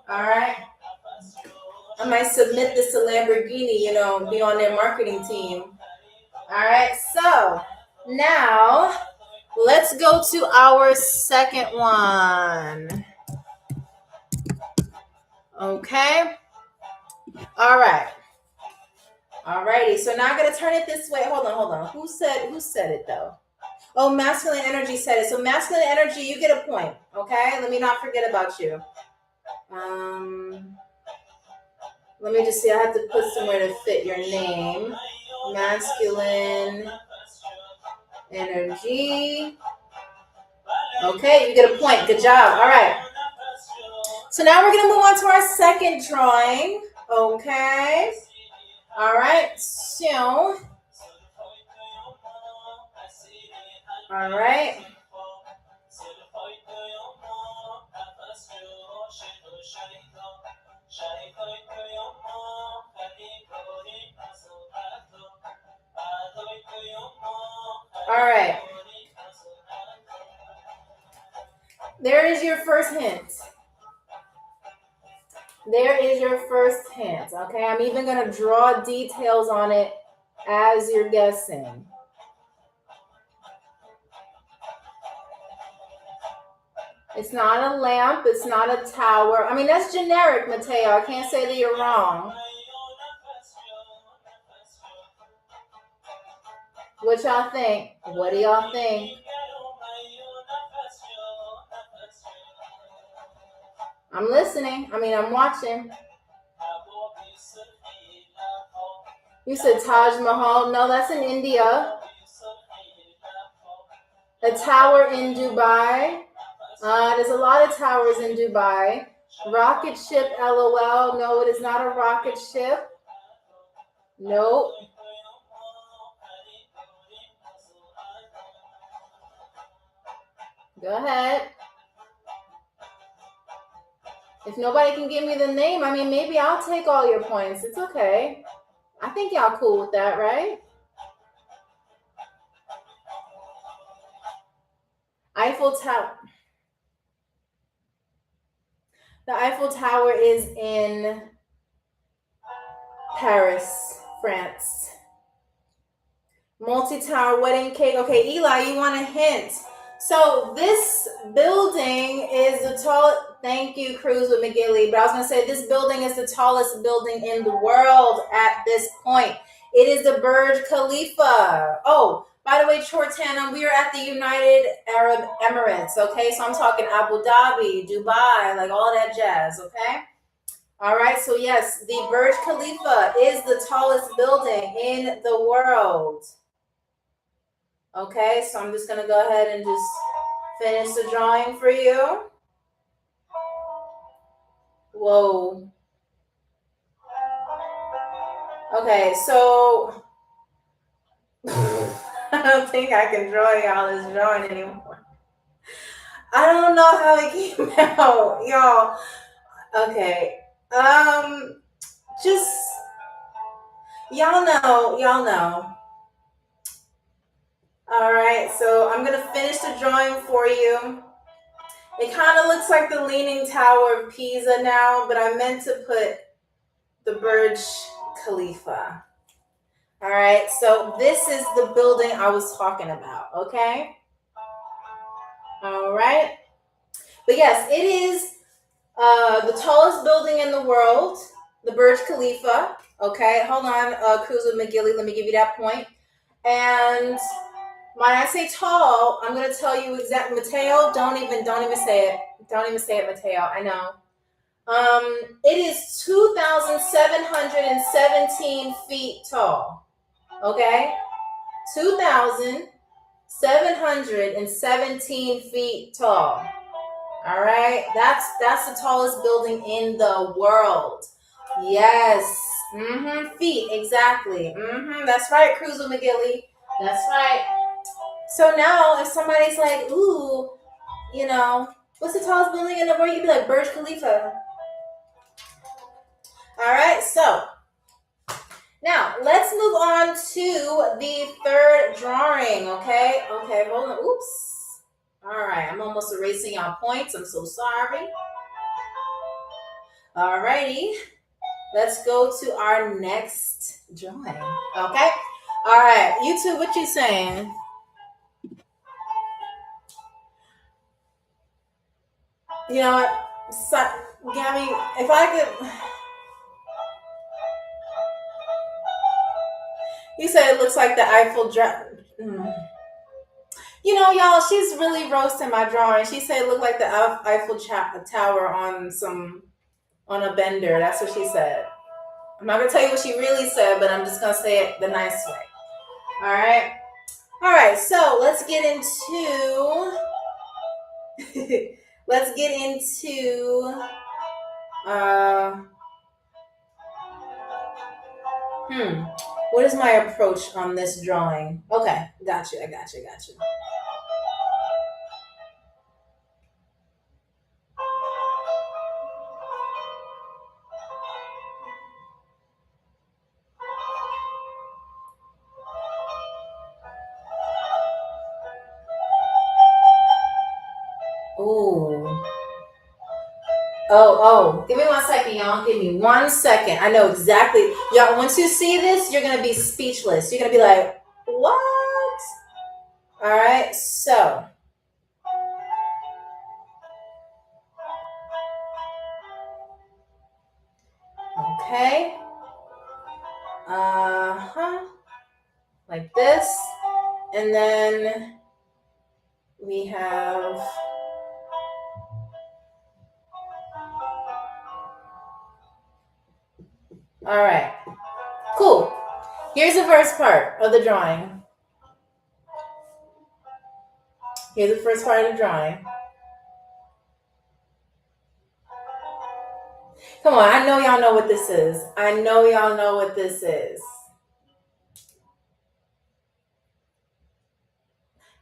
All right. I might submit this to Lamborghini, be on their marketing team. All right. So now let's go to our second one. Okay. All right. Alrighty. So now I'm gonna turn it this way. Hold on. Who said it though? Oh, masculine energy said it. So masculine energy, you get a point. Okay. Let me not forget about you. Let me just see. I have to put somewhere to fit your name. Masculine energy. Okay, you get a point. Good job. All right. So now we're going to move on to our second drawing. Okay. All right. So. All right. All right. There is your first hint. Okay, I'm even going to draw details on it as you're guessing. It's not a lamp. It's not a tower. I mean, that's generic, Mateo. I can't say that you're wrong. What y'all think? What do y'all think? I'm listening. I'm watching. You said Taj Mahal. No, that's in India. A tower in Dubai. There's a lot of towers in Dubai. Rocket ship, LOL. No, it is not a rocket ship. Nope. Go ahead. If nobody can give me the name, maybe I'll take all your points. It's okay. I think y'all cool with that, right? Eiffel Tower. The Eiffel Tower is in Paris, France. Multi-tower wedding cake. Okay, Eli, you want a hint? So this building is the tall. Thank you, Cruz with McGilly. But I was going to say this building is the tallest building in the world at this point. It is the Burj Khalifa. Oh, by the way, Chortana, we are at the United Arab Emirates. Okay, so I'm talking Abu Dhabi, Dubai, like all that jazz. Okay. All right. So yes, the Burj Khalifa is the tallest building in the world. Okay, so I'm just going to go ahead and just finish the drawing for you. Whoa. Okay, so I don't think I can draw y'all this drawing anymore. I don't know how it came out, y'all. Okay. Just y'all know. All right, so I'm gonna finish the drawing for you. It kind of looks like the Leaning Tower of Pisa now, but I meant to put the Burj Khalifa. All right, so this is the building I was talking about, okay? All right. But yes, it is the tallest building in the world, the Burj Khalifa. Okay, hold on, Cruz with McGilly, let me give you that point. And when I say tall, I'm going to tell you exactly. Mateo, don't even say it. Don't even say it, Mateo. I know. It is 2,717 feet tall. Okay? 2,717 717 feet tall. All right, that's the tallest building in the world. Yes. Feet, exactly. That's right, Cruiser McGilly. That's right. So now if somebody's like, ooh, you know, what's the tallest building in the world? You'd be like Burj Khalifa. All right, so now let's move on to the third drawing, okay? Okay, hold on. Oops. All right, I'm almost erasing y'all points. I'm so sorry. All righty. Let's go to our next drawing, okay? All right, YouTube, what you saying? You know what? Gabby, if I could... You said it looks like the Eiffel You know, y'all, she's really roasting my drawing. She said it looked like the Eiffel Tower on a bender. That's what she said. I'm not gonna tell you what she really said, but I'm just gonna say it the nice way. All right. All right. So let's get into. Let's get into. What is my approach on this drawing? Okay, got you. I got you. Ooh. Oh. Give me 1 second, y'all. Give me 1 second. I know exactly. Y'all, once you see this, you're going to be speechless. You're going to be like, what? All right. So. Okay. Like this. And then we have. All right. Cool. Here's the first part of the drawing. Here's the first part of the drawing. Come on, I know y'all know what this is.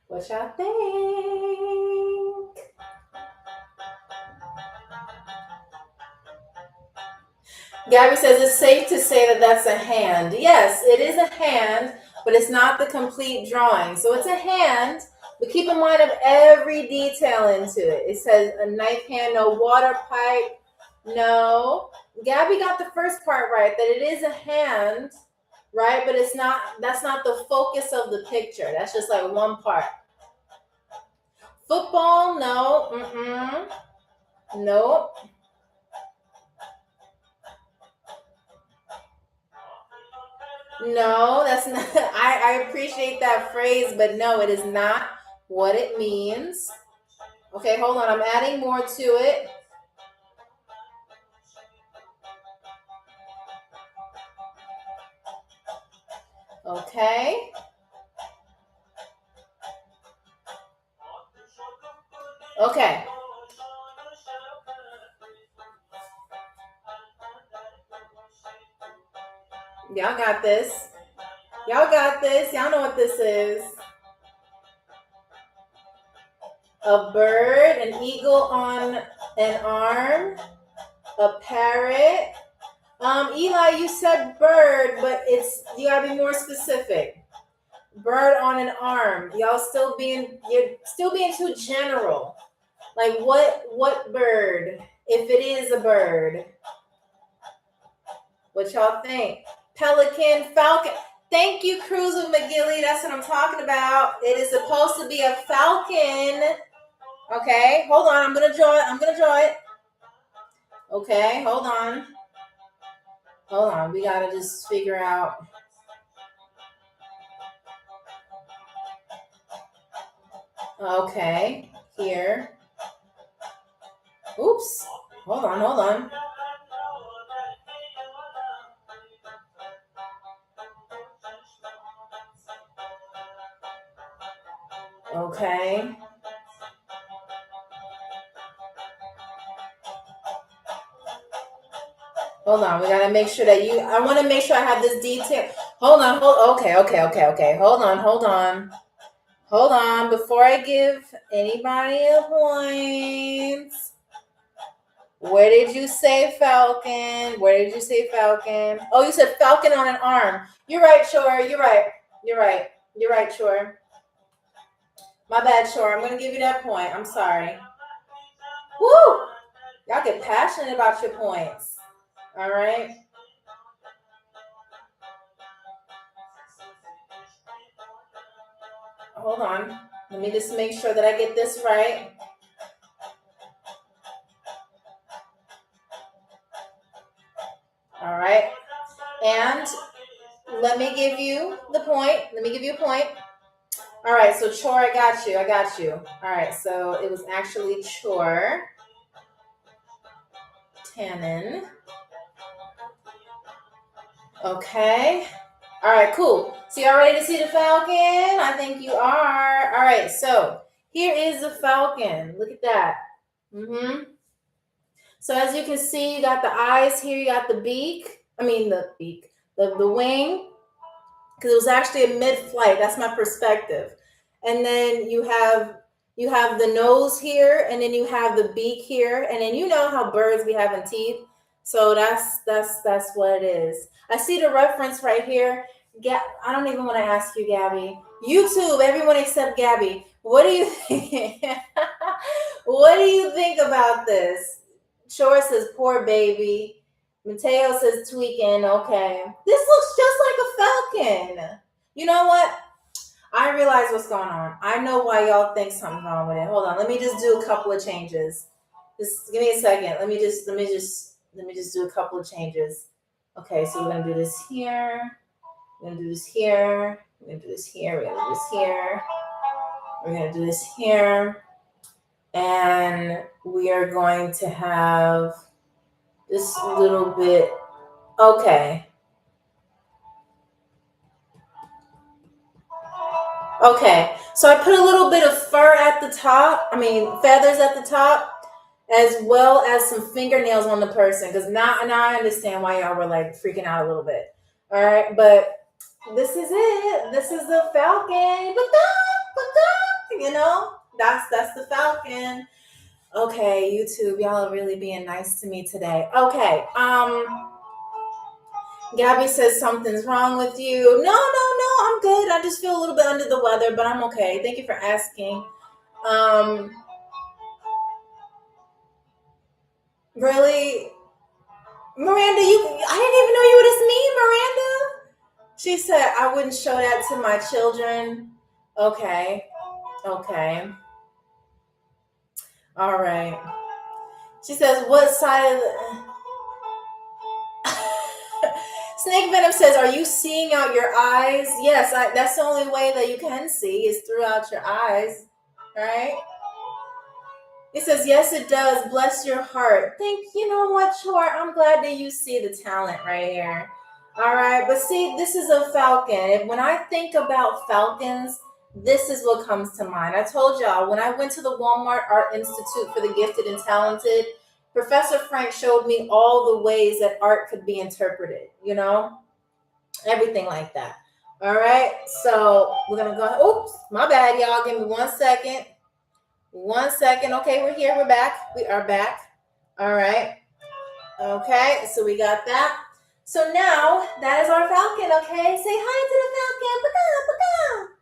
What y'all think? Gabby says it's safe to say that that's a hand. Yes, it is a hand, but it's not the complete drawing. So it's a hand, but keep in mind of every detail into it. It says a knife hand, no water pipe, no. Gabby got the first part right, that it is a hand, right? But that's not the focus of the picture. That's just like one part. Football, no. Nope. No, that's not. I appreciate that phrase, but no, it is not what it means. Okay, hold on. I'm adding more to it. Okay. Okay. Y'all got this. Y'all know what this is. A bird, an eagle on an arm, a parrot. Eli, you said bird, but you gotta be more specific. Bird on an arm. You're still being too general. Like what bird? If it is a bird. What y'all think? Pelican, falcon. Thank you, Cruiser McGilly. That's what I'm talking about. It is supposed to be a falcon. Okay, hold on. I'm gonna draw it. Okay, hold on. We gotta just figure out. Okay, here. Oops. Hold on. Hold on. We gotta make sure that I want to make sure I have this detail. Hold on. Okay. Hold on. Before I give anybody a point, where did you say falcon? Where did you say falcon? Oh, you said falcon on an arm. You're right, Shore. You're right, Shore. My bad, Shore. I'm gonna give you that point. I'm sorry. Woo! Y'all get passionate about your points. All right. Hold on. Let me just make sure that I get this right. All right. And let me give you the point. Let me give you a point. All right. So chore, I got you. All right. So it was actually chore. Tannin. Okay. All right, cool. So y'all ready to see the falcon? I think you are. All right, so here is the falcon. Look at that. So as you can see, you got the eyes here, you got the beak. I mean the beak, the wing, because it was actually a mid-flight. That's my perspective. And then you have the nose here, and then you have the beak here, and then you know how birds be having teeth. So that's what it is. I see the reference right here. I don't even want to ask you, Gabby. YouTube, everyone except Gabby. What do you think? What do you think about this? Shore says, poor baby. Mateo says, tweaking. Okay. This looks just like a falcon. You know what? I realize what's going on. I know why y'all think something's wrong with it. Hold on. Let me just do a couple of changes. Just give me a second. Let me just do a couple of changes. Okay, so we're gonna do this here. We're gonna do this here. We're gonna do this here. We're gonna do this here. We're gonna do this here. And we are going to have this little bit. Okay. Okay. So I put a little bit of fur at the top. Feathers at the top, as well as some fingernails on the person. Because now I understand why y'all were like freaking out a little bit. All right, but this is it. This is the falcon. You know, that's the falcon. Okay, YouTube, y'all are really being nice to me today. Okay, Gabby says something's wrong with you. No, I'm good. I just feel a little bit under the weather, but I'm okay. Thank you for asking. Really, Miranda, I didn't even know you were this mean, Miranda. She said I wouldn't show that to my children. Okay. All right. She says, what side of the... Snake Venom says, are you seeing out your eyes? Yes, that's the only way that you can see is throughout your eyes, right? It says, yes, it does. Bless your heart. You know what, Chore? I'm glad that you see the talent right here. All right, but see, this is a falcon. When I think about falcons, this is what comes to mind. I told y'all, when I went to the Walmart Art Institute for the Gifted and Talented, Professor Frank showed me all the ways that art could be interpreted, you know, everything like that. All right, so we're going to go. Oops, my bad, y'all. Give me 1 second. 1 second. Okay, we're here. We're back. We are back. All right. Okay, so we got that. So now that is our falcon, okay? Say hi to the falcon.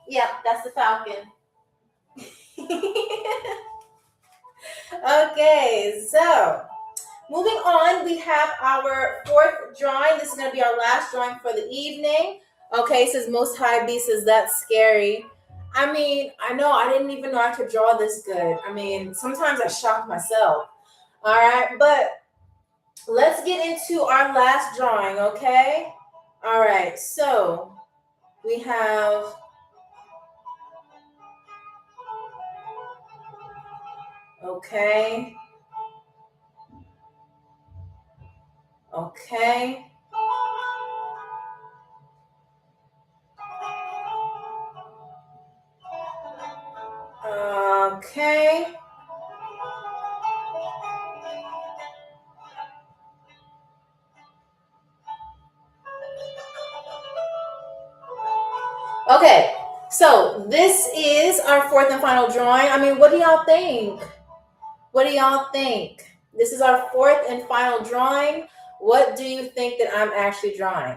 Yeah, that's the falcon. Okay, so moving on, we have our fourth drawing. This is going to be our last drawing for the evening. Okay, says Most High B says that's scary. I know I didn't even know I could draw this good. Sometimes I shock myself. All right, but let's get into our last drawing, okay? All right, so we have... Okay. Okay. Okay, so this is our fourth and final drawing. I mean, what do y'all think? What do y'all think? This is our fourth and final drawing. What do you think that I'm actually drawing?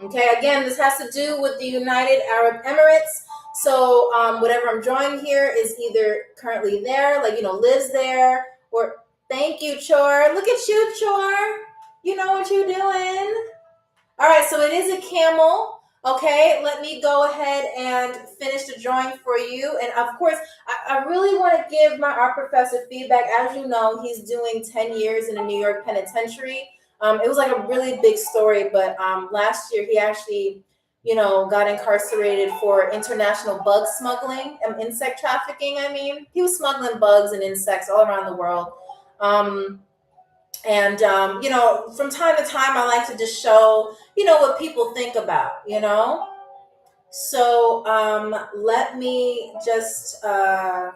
Okay, again, this has to do with the United Arab Emirates. So whatever I'm drawing here is either currently there, like, lives there, or thank you, Chor. Look at you, Chor. You know what you're doing. All right, so it is a camel. Okay, let me go ahead and finish the drawing for you. And of course, I really want to give my art professor feedback. As you know, he's doing 10 years in a New York penitentiary. It was like a really big story, but last year he actually, got incarcerated for international bug smuggling and insect trafficking. I mean, he was smuggling bugs and insects all around the world. And from time to time, I like to just show, what people think about. So let me just, let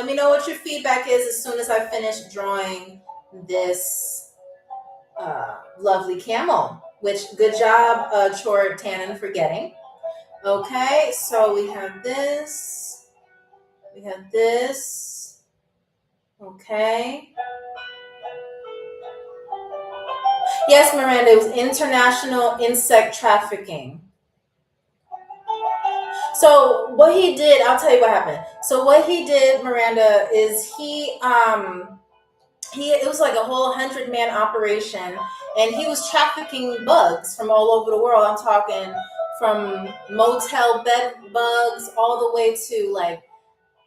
me know what your feedback is as soon as I finish drawing this lovely camel, which good job, Chor Tannen, for getting. Okay, so we have this. We have this. Okay. Yes, Miranda, it was international insect trafficking. So what he did, I'll tell you what happened. So what he did, Miranda, is it was like a whole 100-man operation, and he was trafficking bugs from all over the world. I'm talking from motel bed bugs all the way to like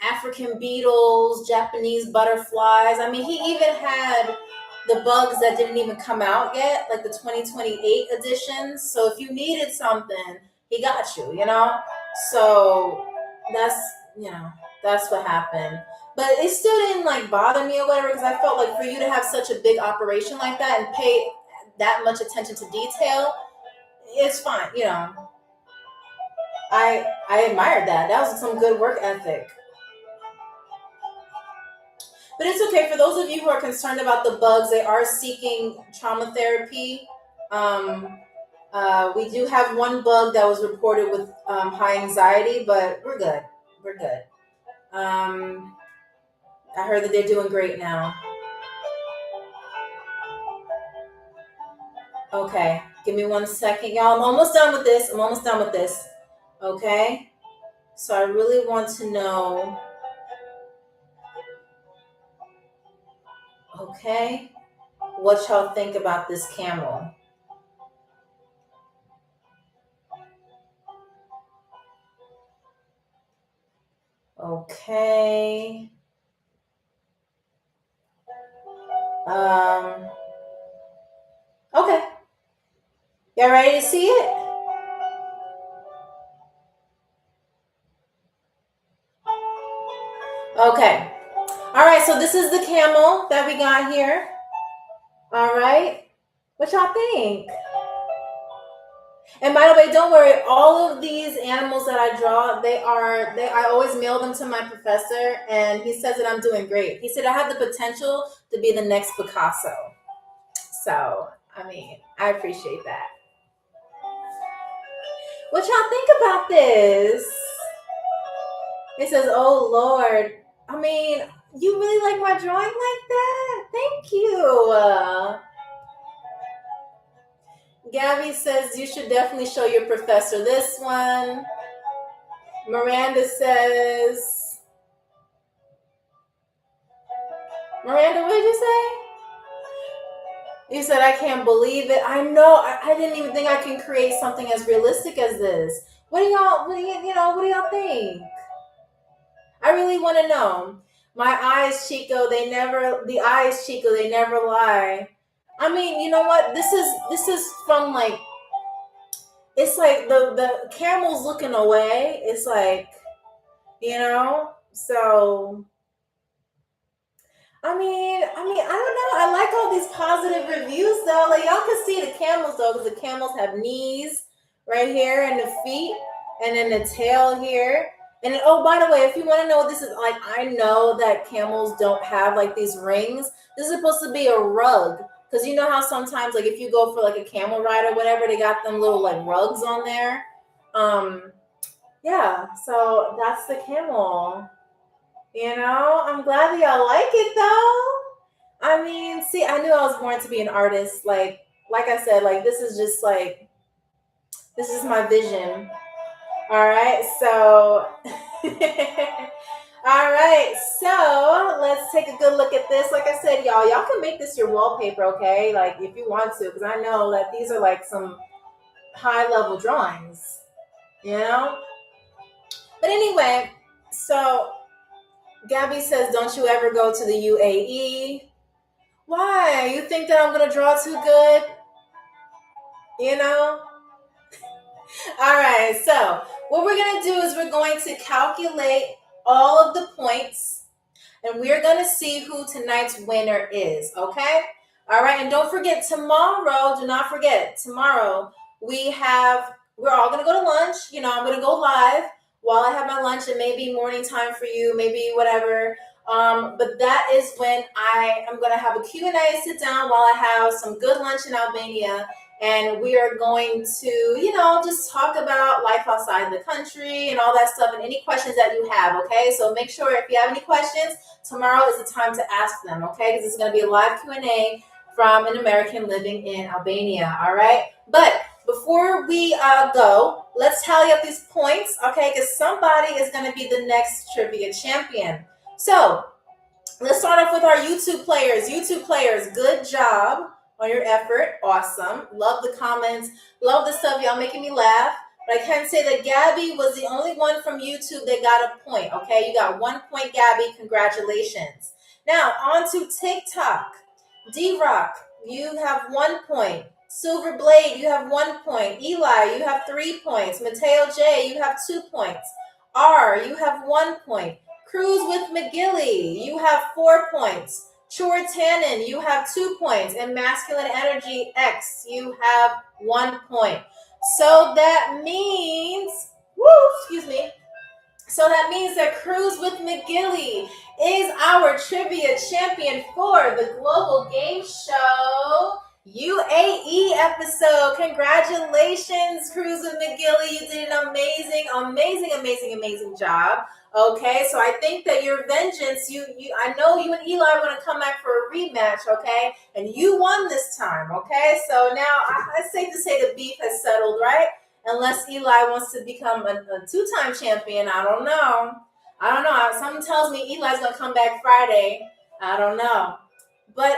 African beetles, Japanese butterflies. I mean, he even had the bugs that didn't even come out yet, like the 2028 editions. So if you needed something, he got you. So that's, that's what happened. But it still didn't like bother me or whatever, because I felt like for you to have such a big operation like that and pay that much attention to detail, it's fine. I admired that. That was some good work ethic. But it's okay. For those of you who are concerned about the bugs, they are seeking trauma therapy. We do have one bug that was reported with high anxiety, but we're good. We're good. I heard that they're doing great now. Okay, give me 1 second, y'all. I'm almost done with this. Okay, so I really want to know. Okay, what y'all think about this camel? Okay. Okay. Y'all ready to see it? Okay. All right, so this is the camel that we got here. All right. What y'all think? And by the way, don't worry, all of these animals that I draw, I always mail them to my professor, and he says that I'm doing great. He said I have the potential to be the next Picasso. So, I mean, I appreciate that. What y'all think about this? It says, oh Lord. I mean, you really like my drawing like that? Thank you. Gabby says you should definitely show your professor this one. Miranda says, Miranda, what did you say? You said, I can't believe it. I know. I didn't even think I can create something as realistic as this. What do y'all think? I really want to know. My eyes, Chico, they never lie. I mean, you know what? This is from like, it's like the camel's looking away. It's like, so I mean, I don't know. I like all these positive reviews though. Like y'all can see the camels though, because the camels have knees right here and the feet, and then the tail here. And then, oh, by the way, if you want to know what this is like, I know that camels don't have like these rings. This is supposed to be a rug, because you know how sometimes like if you go for like a camel ride or whatever, they got them little like rugs on there. Yeah, so that's the camel. I'm glad that y'all like it though. I mean, see, I knew I was born to be an artist. Like I said, like this is just like this is my vision. All right, so all right, so let's take a good look at this. Like I said, y'all can make this your wallpaper, okay? Like if you want to, because I know that these are like some high level drawings, you know. But anyway, so Gabby says, "Don't you ever go to the UAE?" Why? You think that I'm gonna draw too good? You know? All right, so what we're gonna do is we're going to calculate all of the points and we're gonna see who tonight's winner is, okay? All right, and don't forget tomorrow, do not forget, tomorrow we're all gonna go to lunch. I'm gonna go live while I have my lunch. It may be morning time for you, maybe whatever. But that is when I am gonna have a Q&A, sit down while I have some good lunch in Albania. And we are going to, just talk about life outside the country and all that stuff and any questions that you have, okay? So make sure if you have any questions, tomorrow is the time to ask them, okay? Because it's going to be a live Q&A from an American living in Albania, all right? But before we go, let's tally up these points, okay? Because somebody is going to be the next trivia champion. So let's start off with our YouTube players. YouTube players, good job on your effort. Awesome. Love the comments. Love the stuff. Y'all making me laugh. But I can say that Gabby was the only one from YouTube that got a point. Okay, you got 1 point, Gabby. Congratulations. Now, on to TikTok. D-Rock, you have 1 point. Silver Blade, you have 1 point. Eli, you have 3 points. Mateo J, you have 2 points. R, you have 1 point. Cruise with McGilly, you have 4 points. Chor Tannen, you have 2 points. And Masculine Energy X, you have 1 point. So that means, So that means that Cruise with McGilly is our trivia champion for the Global Game Show UAE episode. Congratulations, Cruise with McGilly. You did an amazing job. Okay, so I think that your vengeance, I know you and Eli want to come back for a rematch, okay? And you won this time, okay? So now it's safe to say the beef has settled, right? Unless Eli wants to become a 2-time champion. I don't know. Something tells me Eli's going to come back Friday. I don't know. But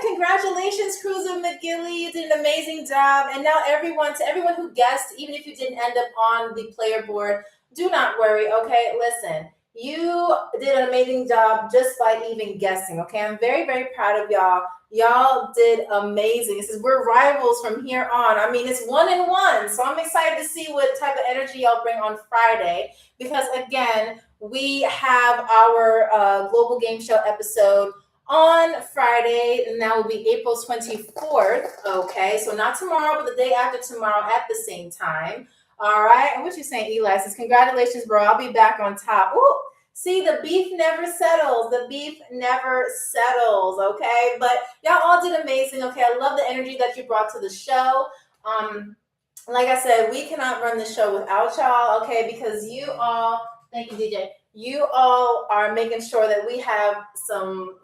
congratulations, Cruiser McGilly. You did an amazing job. And now to everyone who guessed, even if you didn't end up on the player board, do not worry, okay? Listen, you did an amazing job just by even guessing, okay? I'm very, very proud of y'all. Y'all did amazing. It says we're rivals from here on. I mean, it's 1-1. So I'm excited to see what type of energy y'all bring on Friday. Because again, we have our Global Game Show episode on Friday, and that will be April 24th. Okay, so not tomorrow, but the day after tomorrow at the same time. All right, and what you saying, Eli? Says congratulations, bro. I'll be back on top. Ooh. See, the beef never settles. Okay? But y'all all did amazing, okay? I love the energy that you brought to the show. Like I said, we cannot run the show without y'all, okay? Because you all, thank you, DJ. You all are making sure that we have some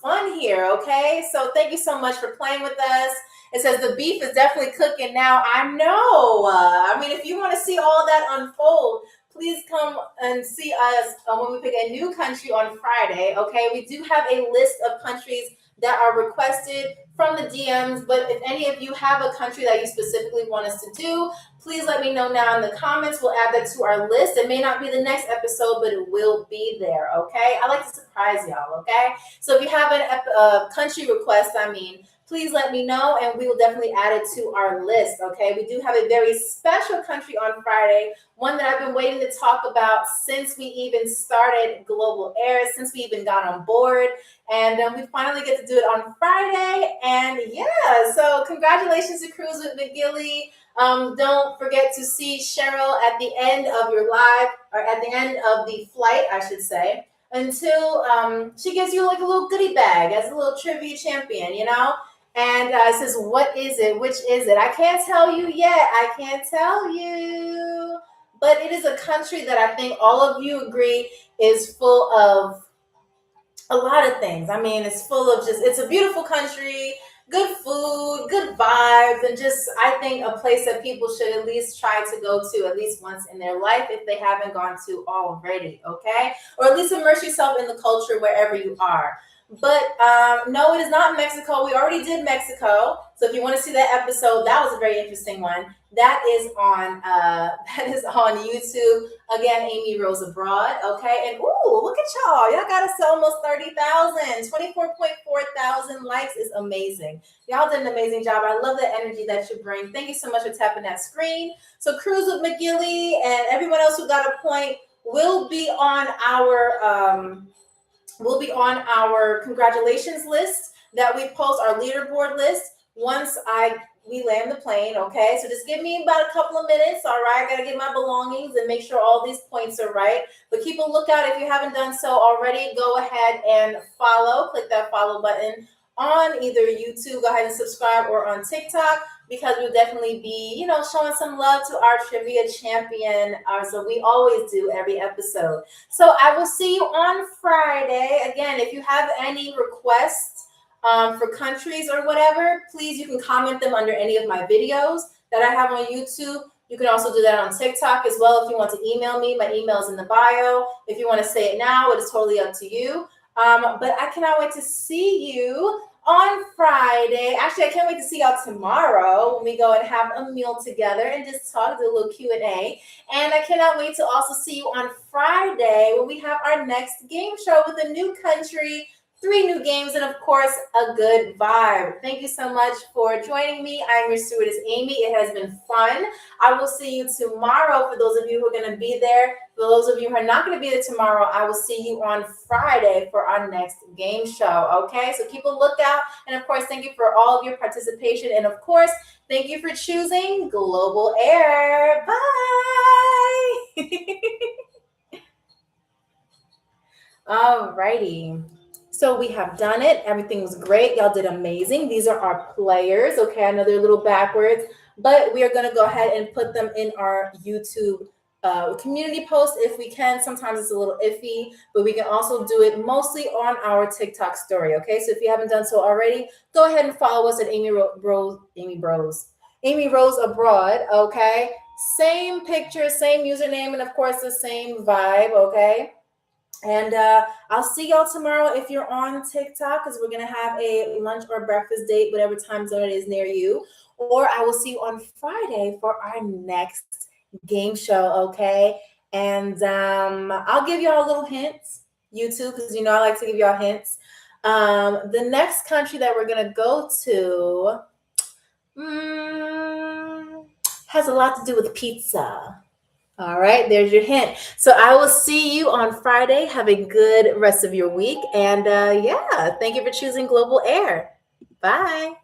fun here, okay? So thank you so much for playing with us. It says the beef is definitely cooking now. I know. I mean, if you want to see all that unfold, please come and see us when we pick a new country on Friday, okay? We do have a list of countries that are requested from the DMs, but if any of you have a country that you specifically want us to do, please let me know now in the comments. We'll add that to our list. It may not be the next episode, but it will be there, okay? I like to surprise y'all, okay? So if you have a country request, please let me know, and we will definitely add it to our list, okay? We do have a very special country on Friday, one that I've been waiting to talk about since we even started Global Air, since we even got on board, and we finally get to do it on Friday, and yeah, so congratulations to Cruise with McGilly. Don't forget to see Cheryl at the end of your live, or at the end of the flight, I should say, until she gives you like a little goodie bag as a little trivia champion, And it says, what is it? Which is it? I can't tell you yet. I can't tell you. but it is a country that I think all of you agree is full of a lot of things. I mean, it's full of it's a beautiful country, good food, good vibes, and just, I think, a place that people should at least try to go to at least once in their life if they haven't gone to already, okay? Or at least immerse yourself in the culture wherever you are. But no, it is not Mexico. We already did Mexico. So if you want to see that episode, that was a very interesting one. That is on YouTube. Again, Amy Rose Abroad. Okay. And ooh, look at y'all. Y'all got us to almost 30,000. 24.4 thousand likes is amazing. Y'all did an amazing job. I love the energy that you bring. Thank you so much for tapping that screen. So Cruise with McGilly and everyone else who got a point will be on our congratulations list that we post, our leaderboard list, once we land the plane, okay? So just give me about a couple of minutes, all right? I gotta get my belongings and make sure all these points are right. But keep a lookout. If you haven't done so already, go ahead and follow. Click that follow button on either YouTube, go ahead and subscribe, or on TikTok, because we'll definitely be, showing some love to our trivia champion, so we always do every episode. So I will see you on Friday. Again, if you have any requests for countries or whatever, please, you can comment them under any of my videos that I have on YouTube. You can also do that on TikTok as well. If you want to email me, my email is in the bio. If you want to say it now, it is totally up to you. But I cannot wait to see you on Friday. Actually, I can't wait to see y'all tomorrow when we go and have a meal together and just talk, do a little Q&A. And I cannot wait to also see you on Friday when we have our next game show with a new country, 3 new games, and of course, a good vibe. Thank you so much for joining me. I'm your stewardess, Amy. It has been fun. I will see you tomorrow for those of you who are going to be there. For those of you who are not going to be there tomorrow, I will see you on Friday for our next game show, okay? So keep a lookout. And of course, thank you for all of your participation. And of course, thank you for choosing Global Air. Bye! All righty. So we have done it. Everything was great. Y'all did amazing. These are our players. Okay, I know they're a little backwards, but we are going to go ahead and put them in our YouTube community post if we can. Sometimes it's a little iffy, but we can also do it mostly on our TikTok story. Okay, so if you haven't done so already, go ahead and follow us at Amy Rose Abroad. Okay, same picture, same username, and of course the same vibe. Okay. And I'll see y'all tomorrow if you're on TikTok, because we're going to have a lunch or breakfast date, whatever time zone it is near you. Or I will see you on Friday for our next game show, okay? And I'll give y'all little hints, YouTube, because I like to give y'all hints. The next country that we're going to go to has a lot to do with pizza. All right, there's your hint. So I will see you on Friday. Have a good rest of your week. And thank you for choosing Global Air. Bye.